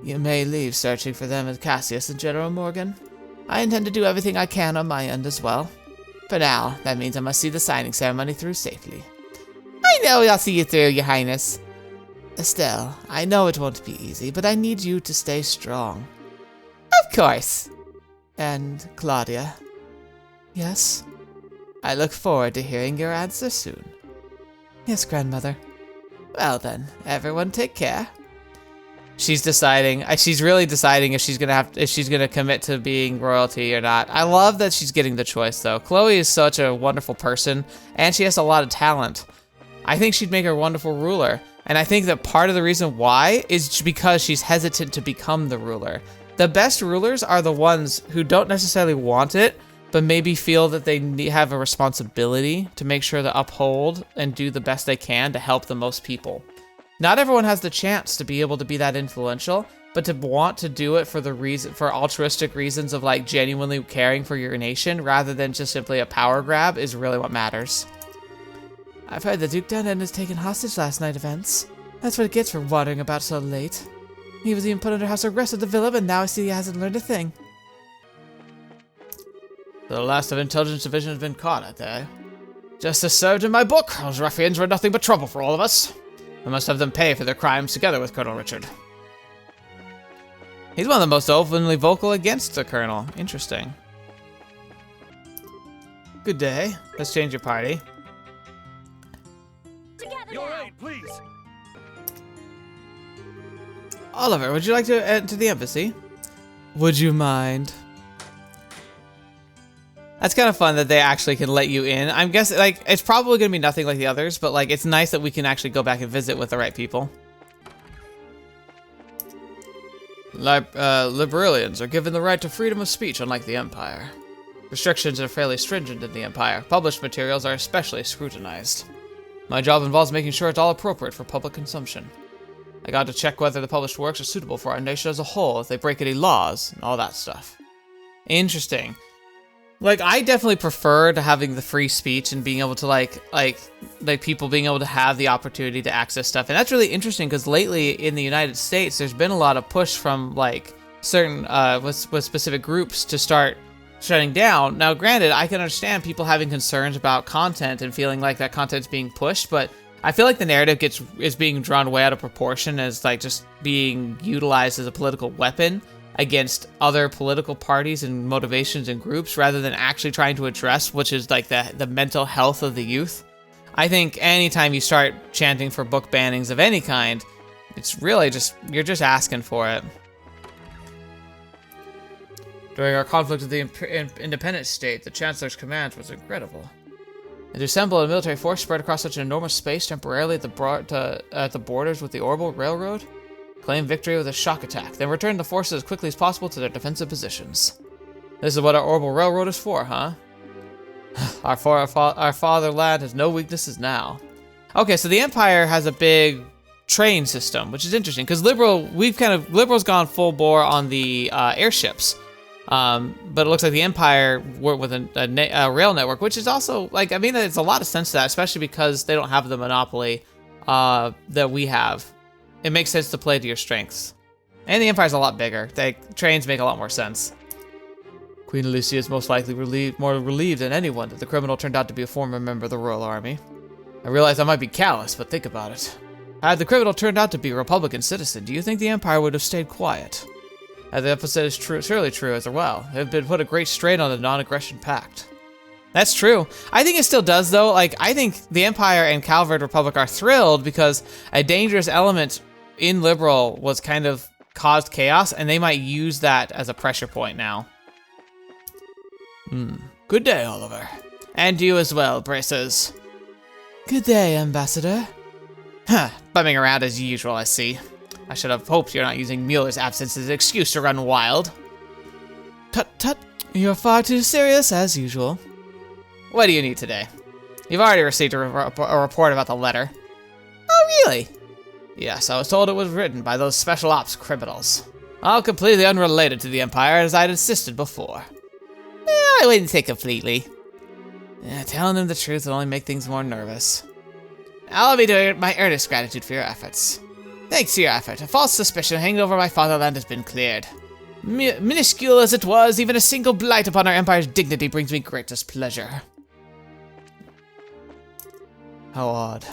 Speaker 1: You may leave searching for them with Cassius and General Morgan. I intend to do everything I can on my end as well. For now, that means I must see the signing ceremony through safely. I know I'll see you through, Your Highness. Estelle, I know it won't be easy, but I need you to stay strong. Of course. And Claudia. Yes? I look forward to hearing your answer soon. Yes, Grandmother. Well then, everyone take care. She's really deciding if she's gonna commit to being royalty or not. I love that she's getting the choice though. Chloe is such a wonderful person, and she has a lot of talent. I think she'd make her a wonderful ruler, and I think that part of the reason why is because she's hesitant to become the ruler. The best rulers are the ones who don't necessarily want it, but maybe feel that they have a responsibility to make sure to uphold and do the best they can to help the most people. Not everyone has the chance to be able to be that influential, but to want to do it for altruistic reasons of genuinely caring for your nation rather than just simply a power grab is really what matters. I've heard the Duke Dunedin was taken hostage last night, Events. That's what it gets for wandering about so late. He was even put under house arrest at the villa, but now I see he hasn't learned a thing. The last of Intelligence Division has been caught out there. Justice served in my book. Those ruffians were nothing but trouble for all of us. We must have them pay for their crimes together with Colonel Richard. He's one of the most openly vocal against the Colonel. Interesting. Good day. Let's change your party.
Speaker 2: Your aid, please.
Speaker 1: Oliver, would you like to enter the embassy? Would you mind? That's kind of fun that they actually can let you in. I'm guessing, it's probably going to be nothing like the others, but, it's nice that we can actually go back and visit with the right people. Liberalians are given the right to freedom of speech, unlike the Empire. Restrictions are fairly stringent in the Empire. Published materials are especially scrutinized. My job involves making sure it's all appropriate for public consumption. I got to check whether the published works are suitable for our nation as a whole, if they break any laws, and all that stuff. Interesting. I definitely prefer to having the free speech and being able to people being able to have the opportunity to access stuff. And that's really interesting because lately in the United States, there's been a lot of push from certain with specific groups to start shutting down. Now, granted, I can understand people having concerns about content and feeling like that content's being pushed, but I feel like the narrative is being drawn way out of proportion as just being utilized as a political weapon against other political parties and motivations and groups rather than actually trying to address, which is the mental health of the youth. I think anytime you start chanting for book bannings of any kind, it's really you're just asking for it. During our conflict with the independent state, the Chancellor's commands was incredible. And to assemble a military force spread across such an enormous space temporarily at the borders with the Orbital Railroad, claim victory with a shock attack, then return the forces as quickly as possible to their defensive positions. This is what our Orbital Railroad is for, huh? Our fatherland has no weaknesses now. Okay, so the Empire has a big train system, which is interesting because Liberal's gone full bore on the airships, but it looks like the Empire worked with a rail network, which is also like, I mean, it's a lot of sense to that, especially because they don't have the monopoly that we have. It makes sense to play to your strengths, and the Empire's a lot bigger. Trains make a lot more sense. Queen Alicia is most likely more relieved than anyone that the criminal turned out to be a former member of the Royal Army. I realize I might be callous, but think about it. Had the criminal turned out to be a Republican citizen, do you think the Empire would have stayed quiet? As the episode is surely true as well. It would put a great strain on the non-aggression pact. That's true. I think it still does, though. Like, I think the Empire and Calvardian Republic are thrilled because a dangerous element in Liberl was kind of caused chaos, and they might use that as a pressure point now. Good day, Oliver. And you as well, Bracers. Good day, Ambassador. Huh, bumming around as usual, I see. I should have hoped you're not using Mueller's absence as an excuse to run wild. Tut tut, you're far too serious as usual. What do you need today? You've already received a report about the letter. Oh, really? Yes, I was told it was written by those special ops criminals. All completely unrelated to the Empire, as I'd insisted before. I wouldn't say completely. Telling them the truth will only make things more nervous. Allow me to my earnest gratitude for your efforts. Thanks to your effort, a false suspicion hanging over my fatherland has been cleared. Minuscule as it was, even a single blight upon our Empire's dignity brings me greatest pleasure. How odd.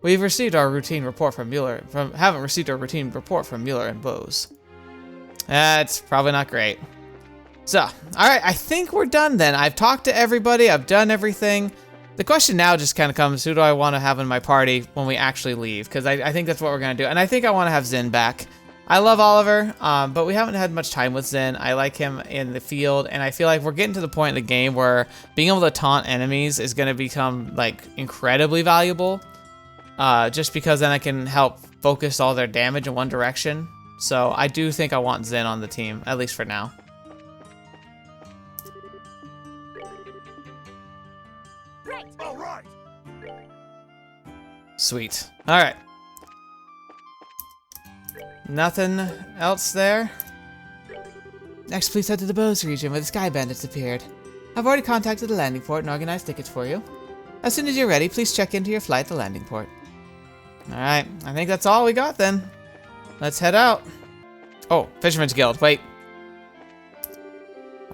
Speaker 1: We've received our routine report from Mueller. Haven't received our routine report from Mueller and Bose. That's probably not great. So, alright, I think we're done then. I've talked to everybody, I've done everything. The question now just kind of comes, who do I want to have in my party when we actually leave? Because I think that's what we're going to do. And I think I want to have Zin back. I love Oliver, but we haven't had much time with Zin. I like him in the field, and I feel like we're getting to the point in the game where being able to taunt enemies is going to become, like, incredibly valuable. Just because then I can help focus all their damage in one direction. So I do think I want Zin on the team, at least for now.
Speaker 2: All right.
Speaker 1: Sweet. All right. Nothing else there? Next, please head to the Bose region where the Sky Bandits appeared. I've already contacted the landing port and organized tickets for you. As soon as you're ready, please check into your flight at the landing port. Alright, I think that's all we got then. Let's head out. Oh, Fisherman's Guild, wait.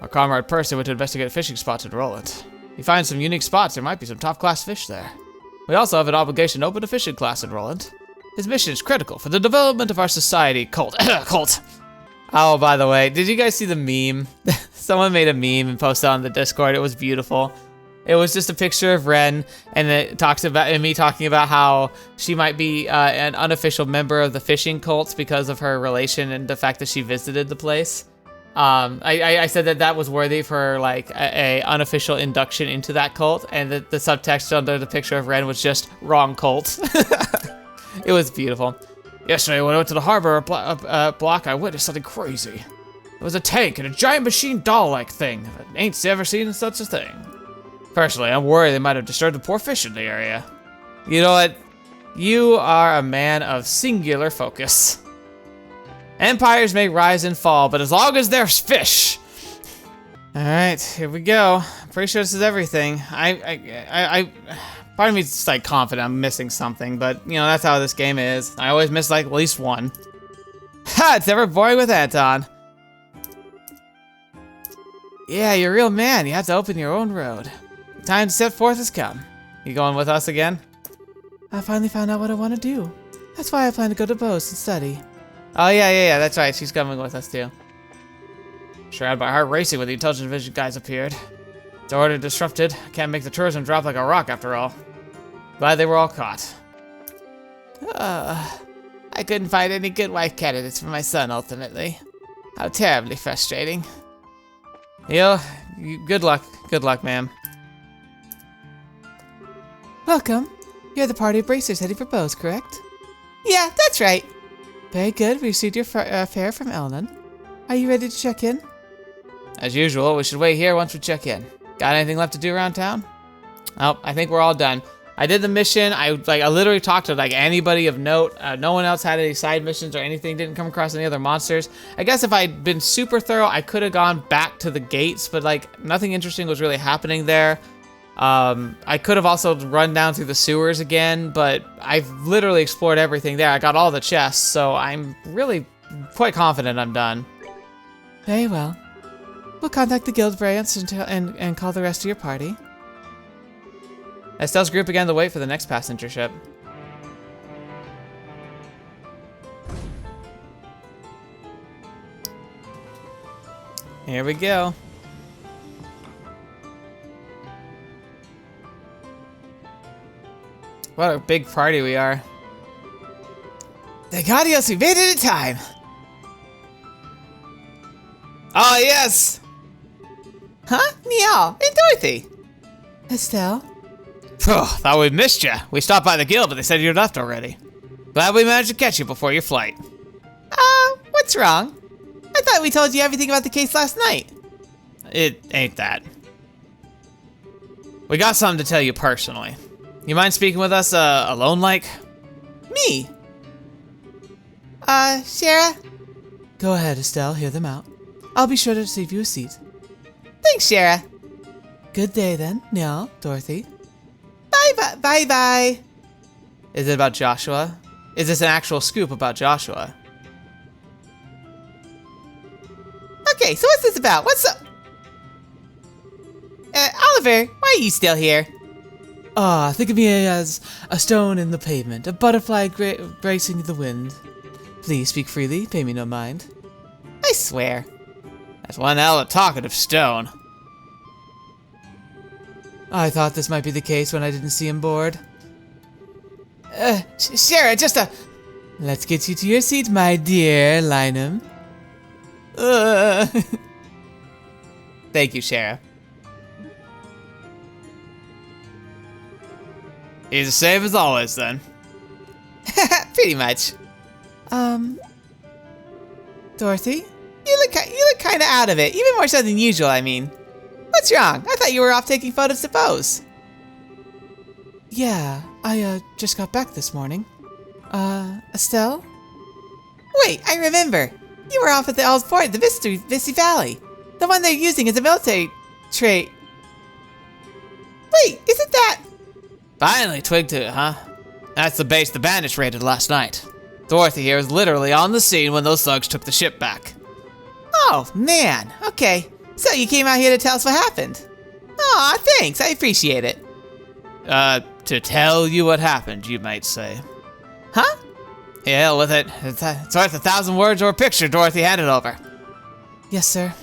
Speaker 1: Our comrade Percy went to investigate fishing spots in Roland. He finds some unique spots, there might be some top-class fish there. We also have an obligation to open a fishing class in Roland. His mission is critical for the development of our society. Cult. Oh, by the way, did you guys see the meme? Someone made a meme and posted on the Discord. It was beautiful. It was just a picture of Ren, and it talks about me talking about how she might be an unofficial member of the fishing cult because of her relation and the fact that she visited the place. I said that was worthy for like a unofficial induction into that cult, and the subtext under the picture of Ren was just wrong cult. It was beautiful. Yesterday when I went to the harbor block, I witnessed something crazy. It was a tank and a giant machine doll-like thing. I ain't ever seen such a thing. Personally, I'm worried they might have disturbed the poor fish in the area. You know what? You are a man of singular focus. Empires may rise and fall, but as long as there's fish. All right, here we go. I'm pretty sure this is everything. Part of me is like confident I'm missing something, but you know, that's how this game is. I always miss like at least one. Ha, it's never boring with Anton. Yeah, you're a real man. You have to open your own road. The time to set forth has come. You going with us again? I finally found out what I want to do. That's why I plan to go to Bose and study. Oh yeah, that's right. She's coming with us too. Sure had my heart racing when the intelligence division guys appeared. The order disrupted. Can't make the tourism drop like a rock after all. Glad they were all caught. I couldn't find any good wife candidates for my son ultimately. How terribly frustrating. Good luck, ma'am. Welcome. You're the party of bracers heading for Bose, correct? Yeah, that's right. Very good. We received your fare from Elnan. Are you ready to check in? As usual, we should wait here once we check in. Got anything left to do around town? Oh, I think we're all done. I did the mission. I literally talked to like anybody of note. No one else had any side missions or anything. Didn't come across any other monsters. I guess if I'd been super thorough, I could have gone back to the gates, but like nothing interesting was really happening there. I could have also run down through the sewers again, but I've literally explored everything there. I got all the chests, so I'm really quite confident I'm done. Very well. We'll contact the guild branch and call the rest of your party. Estelle's group began to wait for the next passenger ship. Here we go. What a big party we are. Thank Adios, we made it in time! Oh, yes! Huh? Meow, and Dorothy! Estelle? Thought we missed you. We stopped by the guild, but they said you left already. Glad we managed to catch you before your flight. What's wrong? I thought we told you everything about the case last night. It ain't that. We got something to tell you personally. You mind speaking with us, alone like? Me? Shara? Go ahead, Estelle, hear them out. I'll be sure to save you a seat. Thanks, Shara. Good day then, Neil, Dorothy. Bye-bye. Is it about Joshua? Is this an actual scoop about Joshua? Okay, so what's this about? What's up? Oliver, why are you still here? Think of me as a stone in the pavement, a butterfly bracing the wind. Please speak freely, pay me no mind. I swear. That's one hell of a talkative stone. I thought this might be the case when I didn't see him bored. Shara, let's get you to your seat, my dear Lynam. Thank you, Shara. He's the same as always, then. Pretty much. Dorothy? You look kind of out of it, even more so than usual, I mean. What's wrong? I thought you were off taking photos to Bose. Yeah, I just got back this morning. Estelle? Wait, I remember. You were off at the old fort, the Misty Valley. The one they're using as a military trait. Wait, isn't that... Finally twigged to it, huh? That's the base the bandits raided last night. Dorothy here was literally on the scene when those thugs took the ship back. Oh, man. Okay. So you came out here to tell us what happened. Aw, thanks. I appreciate it. To tell you what happened, you might say. Huh? Yeah, hell with it. It's worth 1,000 words or a picture Dorothy handed over. Yes, sir.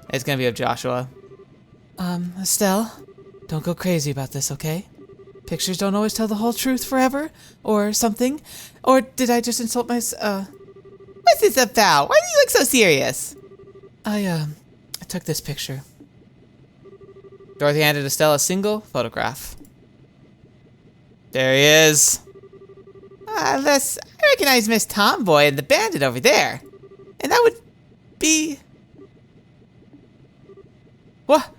Speaker 1: It's gonna be of Joshua. Estelle, don't go crazy about this, okay? Pictures don't always tell the whole truth forever, or something. Or did I just insult my, What's this about? Why do you look so serious? I took this picture. Dorothy handed Estelle a single photograph. There he is. I recognize Miss Tomboy and the bandit over there. And that would be... What?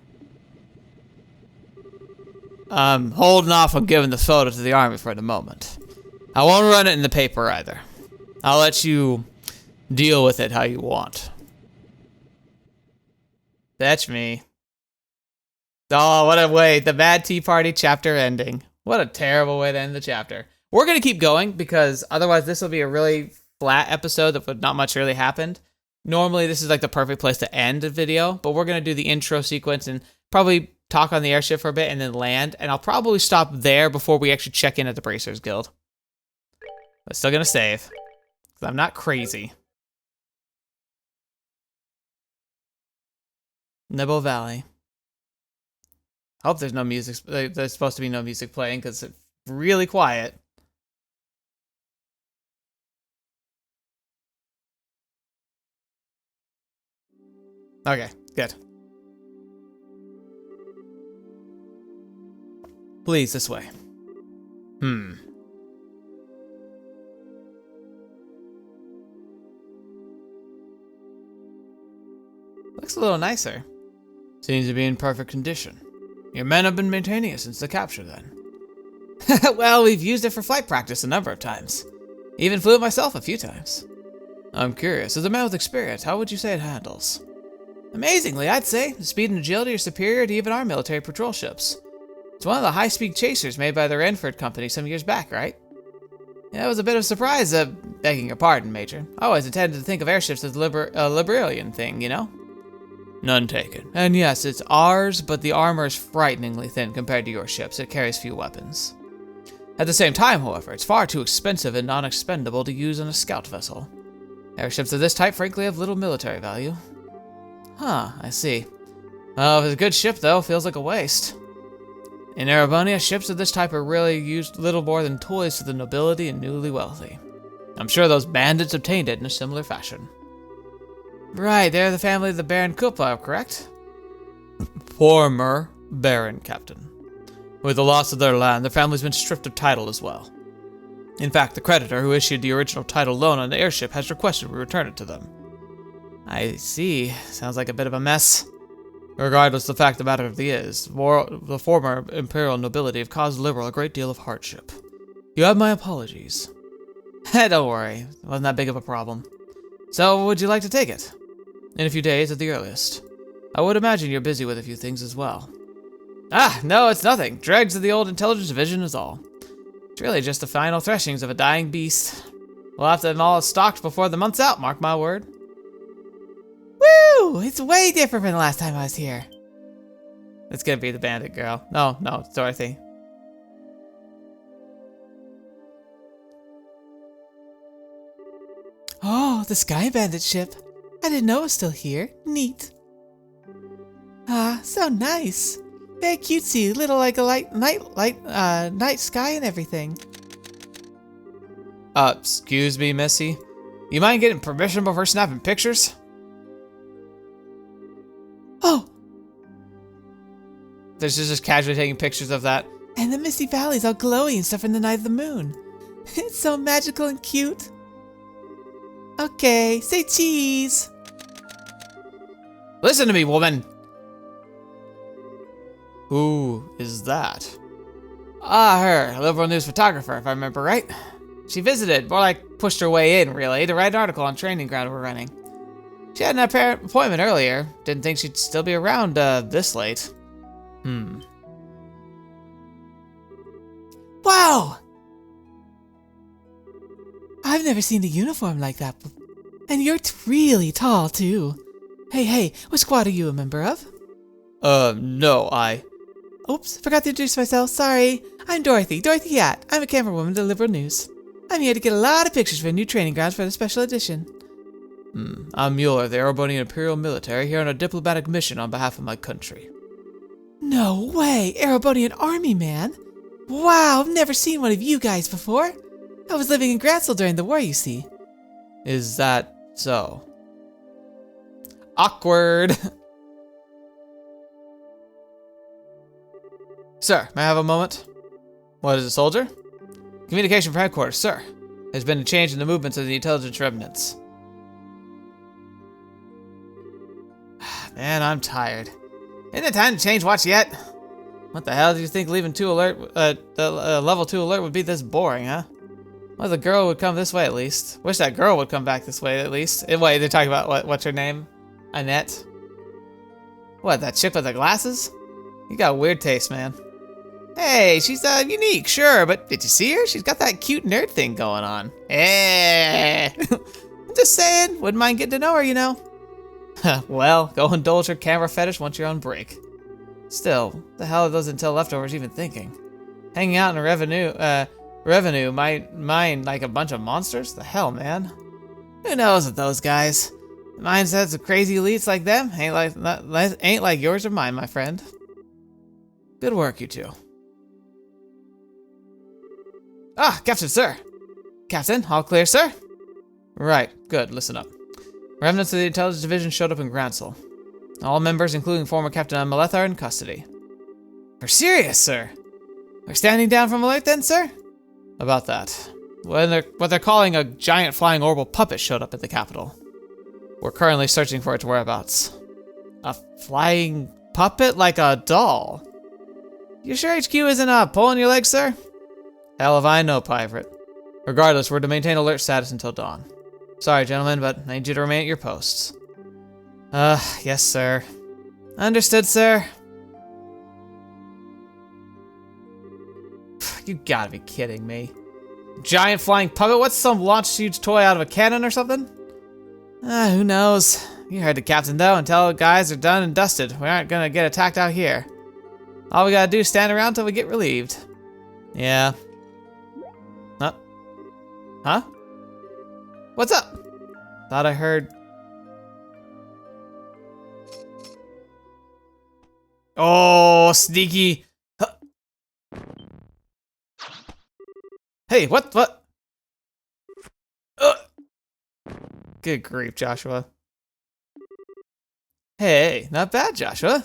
Speaker 1: I'm holding off on giving the photo to the army for the moment. I won't run it in the paper either. I'll let you deal with it how you want. That's me. Oh, what a way. The Mad Tea Party chapter ending. What a terrible way to end the chapter. We're going to keep going because otherwise this will be a really flat episode that not much really happened. Normally this is like the perfect place to end a video, but we're going to do the intro sequence and probably talk on the airship for a bit and then land. And I'll probably stop there before we actually check in at the Bracers Guild. But still going to save. 'Cause I'm not crazy. Nibble Valley. I hope there's no music. There's supposed to be no music playing because it's really quiet. Okay, good. Please, this way. Looks a little nicer. Seems to be in perfect condition. Your men have been maintaining it since the capture, then. Well, we've used it for flight practice a number of times. Even flew it myself a few times. I'm curious, as a man with experience, how would you say it handles? Amazingly, I'd say. The speed and agility are superior to even our military patrol ships. It's one of the high-speed chasers made by the Renford Company some years back, right? Yeah, it was a bit of a surprise, begging your pardon, Major. I always intended to think of airships as a Liberalian thing, you know? None taken. And yes, it's ours, but the armor is frighteningly thin compared to your ships. It carries few weapons. At the same time, however, it's far too expensive and non-expendable to use on a scout vessel. Airships of this type, frankly, have little military value. Huh, I see. Oh, if it's a good ship, though, feels like a waste. In Erebonia, ships of this type are really used little more than toys to the nobility and newly wealthy. I'm sure those bandits obtained it in a similar fashion. Right, they're the family of the Baron Kupov, correct? Former Baron, Captain. With the loss of their land, their family's been stripped of title as well. In fact, the creditor who issued the original title loan on the airship has requested we return it to them. I see. Sounds like a bit of a mess. Regardless, the fact of the matter is, the former imperial nobility have caused Liberl a great deal of hardship. You have my apologies. Don't worry, it wasn't that big of a problem. So, would you like to take it? In a few days at the earliest. I would imagine you're busy with a few things as well. Ah, no, it's nothing. Dregs of the old intelligence division is all. It's really just the final threshings of a dying beast. We'll have to have all stocked before the month's out, mark my word. Woo! It's way different from the last time I was here. It's gonna be the bandit girl. No, it's Dorothy. Oh, the Sky Bandit ship. I didn't know it was still here. Neat. Ah, so nice. Very cutesy, little like a night sky and everything. Excuse me, Missy. You mind getting permission before snapping pictures? Oh! There's just casually taking pictures of that. And the Misty Valley's all glowy and stuff in the night of the moon. It's so magical and cute. Okay, say cheese. Listen to me, woman. Who is that? Ah, her, a Liberal News photographer, if I remember right. She visited, more like pushed her way in, really, to write an article on training ground we're running. She had an appointment earlier. Didn't think she'd still be around, this late. Wow! I've never seen a uniform like that. And you're really tall, too. Hey, what squad are you a member of? No, Oops, forgot to introduce myself, sorry. I'm Dorothy Yatt. I'm a camerawoman at the Liberal News. I'm here to get a lot of pictures for new training grounds for the special edition. I'm Mueller, the Erabonian Imperial Military, here on a diplomatic mission on behalf of my country. No way! Erabonian Army, man! Wow, I've never seen one of you guys before. I was living in Grancel during the war, you see. Is that so? Awkward! Sir, may I have a moment? What is it, soldier? Communication from headquarters, sir. There's been a change in the movements of the intelligence remnants. Man, I'm tired. Isn't it time to change watch yet? What the hell do you think leaving level 2 alert would be this boring, huh? Well, the girl would come this way at least. Wish that girl would come back this way at least. Wait, they're talking about what's her name? Annette? What, that chick with the glasses? You got weird taste, man. Hey, she's unique, sure, but did you see her? She's got that cute nerd thing going on. Eh. I'm just saying, wouldn't mind getting to know her, you know. Well, go indulge her camera fetish once you're on break. Still, what the hell are those intel leftovers even thinking? Hanging out in revenue might mine like a bunch of monsters? The hell, man. Who knows with those guys? Mindsets of crazy elites like them ain't like yours or mine, my friend. Good work, you two. Ah, Captain, sir. Captain, all clear, sir? Right, good, listen up. Remnants of the Intelligence Division showed up in Grancel. All members, including former Captain Amaleth, are in custody. You're serious, sir? We're standing down from alert then, sir? About that. What they're calling a giant flying orbital puppet showed up at the capital. We're currently searching for its whereabouts. A flying puppet like a doll? You sure HQ isn't pulling your leg, sir? Hell if I know, pirate. Regardless, we're to maintain alert status until dawn. Sorry, gentlemen, but I need you to remain at your posts. Yes, sir. Understood, sir. You gotta be kidding me. Giant flying puppet? What's some launched huge toy out of a cannon or something? Who knows? You heard the captain though, and tell the guys are done and dusted. We aren't gonna get attacked out here. All we gotta do is stand around until we get relieved. Yeah. Huh? What's up? Thought I heard... Oh, sneaky. Huh. Hey, what? Good grief, Joshua. Hey, not bad, Joshua.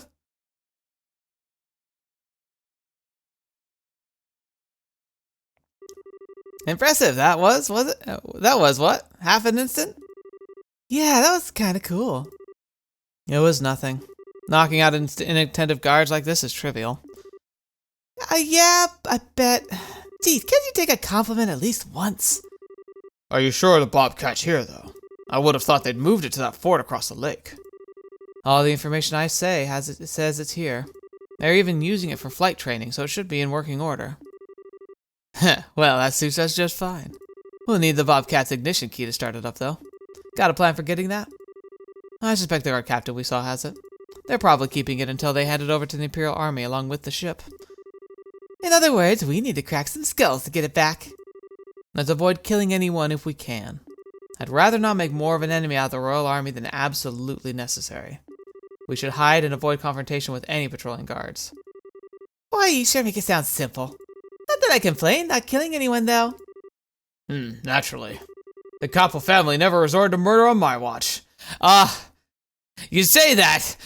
Speaker 1: Impressive, that was it? That was what? Half an instant? Yeah, that was kind of cool. It was nothing. Knocking out inattentive guards like this is trivial. Yeah, I bet. Geez, can't you take a compliment at least once? Are you sure the Bobcat's here, though? I would have thought they'd moved it to that fort across the lake. All the information I say says it's here. They're even using it for flight training, so it should be in working order. Well, that suits us just fine. We'll need the Bobcat's ignition key to start it up, though. Got a plan for getting that? I suspect the guard captain we saw has it. They're probably keeping it until they hand it over to the Imperial Army along with the ship. In other words, we need to crack some skulls to get it back. Let's avoid killing anyone if we can. I'd rather not make more of an enemy out of the Royal Army than absolutely necessary. We should hide and avoid confrontation with any patrolling guards. Why, you sure make it sound simple. Not that I complain, not killing anyone, though. Naturally. The Koppel family never resorted to murder on my watch. You say that.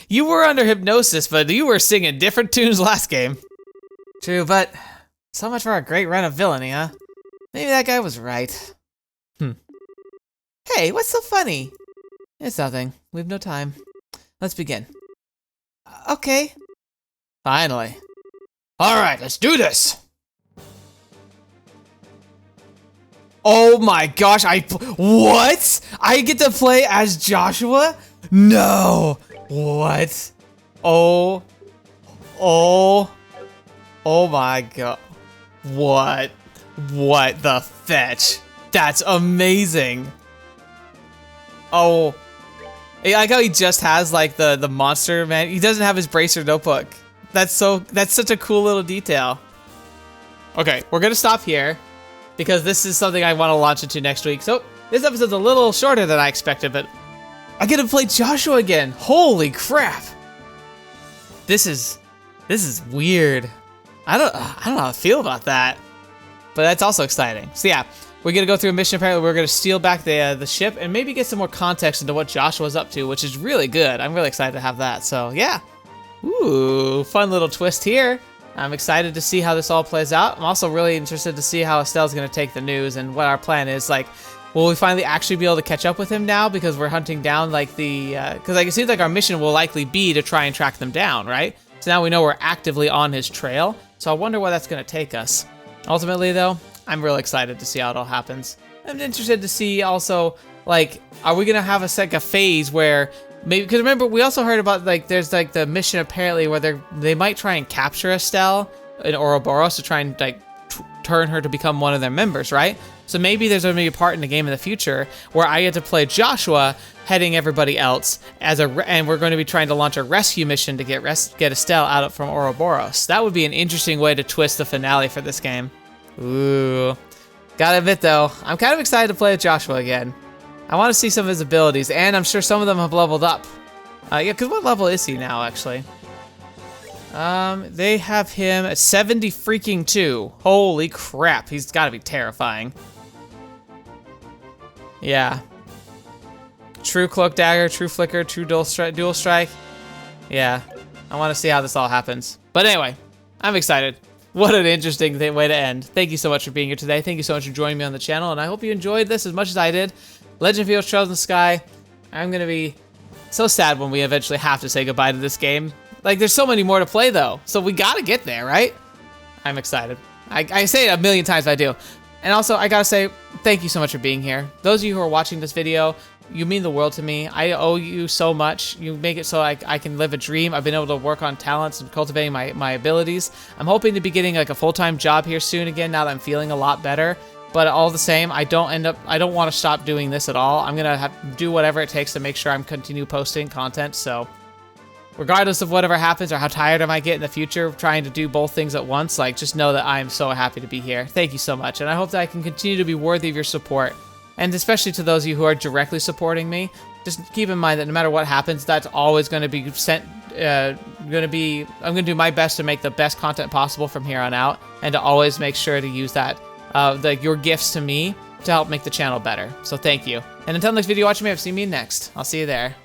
Speaker 1: You were under hypnosis, but you were singing different tunes last game. True, but so much for our great run of villainy, huh? Maybe that guy was right. Hey, what's so funny? It's nothing. We've no time. Let's begin. Okay. Finally. Alright, let's do this! Oh my gosh, what? I get to play as Joshua? No! What? Oh my god. What the fetch? That's amazing. Oh. I like how he just has like the monster, man. He doesn't have his bracer notebook. That's such a cool little detail. Okay, we're gonna stop here because this is something I want to launch into next week. So this episode's a little shorter than I expected, but I get to play Joshua again. Holy crap! This is weird. I don't know how to feel about that, but that's also exciting. So yeah, we're gonna go through a mission. Apparently, we're gonna steal back the ship and maybe get some more context into what Joshua's up to, which is really good. I'm really excited to have that. So yeah, ooh, fun little twist here. I'm excited to see how this all plays out. I'm also really interested to see how Estelle's gonna take the news and what our plan is. Like, will we finally actually be able to catch up with him now because we're hunting down like because like it seems like our mission will likely be to try and track them down, right? So now we know we're actively on his trail. So I wonder where that's gonna take us. Ultimately, though, I'm really excited to see how it all happens. I'm interested to see also, like, are we gonna have a phase where maybe, because remember we also heard about like there's like the mission apparently where they might try and capture Estelle in Ouroboros to try and like turn her to become one of their members, right? So maybe there's gonna be a part in the game in the future where I get to play Joshua heading everybody else and we're going to be trying to launch a rescue mission to get Estelle out from Ouroboros. That would be an interesting way to twist the finale for this game. Ooh. Gotta admit though, I'm kind of excited to play with Joshua again. I want to see some of his abilities, and I'm sure some of them have leveled up. Yeah, because what level is he now, actually? They have him at 70 freaking 2. Holy crap, he's gotta be terrifying. Yeah. True Cloak Dagger, True Flicker, True Dual Strike. Yeah, I want to see how this all happens. But anyway, I'm excited. What an interesting way to end. Thank you so much for being here today. Thank you so much for joining me on the channel, and I hope you enjoyed this as much as I did. Legend of Heroes Trails in the Sky. I'm going to be so sad when we eventually have to say goodbye to this game. Like, there's so many more to play, though. So we gotta get there, right? I'm excited. I say it a million times, but I do. And also, I gotta say, thank you so much for being here. Those of you who are watching this video, you mean the world to me. I owe you so much. You make it so I can live a dream. I've been able to work on talents and cultivating my abilities. I'm hoping to be getting like a full-time job here soon again now that I'm feeling a lot better. But all the same, I don't want to stop doing this at all. I'm gonna have to do whatever it takes to make sure I'm continue posting content. So regardless of whatever happens or how tired I might get in the future trying to do both things at once, like, just know that I'm so happy to be here. Thank you so much. And I hope that I can continue to be worthy of your support. And especially to those of you who are directly supporting me, just keep in mind that no matter what happens, that's always going to be sent, I'm going to do my best to make the best content possible from here on out, and to always make sure to use that, your gifts to me to help make the channel better. So thank you. And until next video, watch me, I've seen me next. I'll see you there.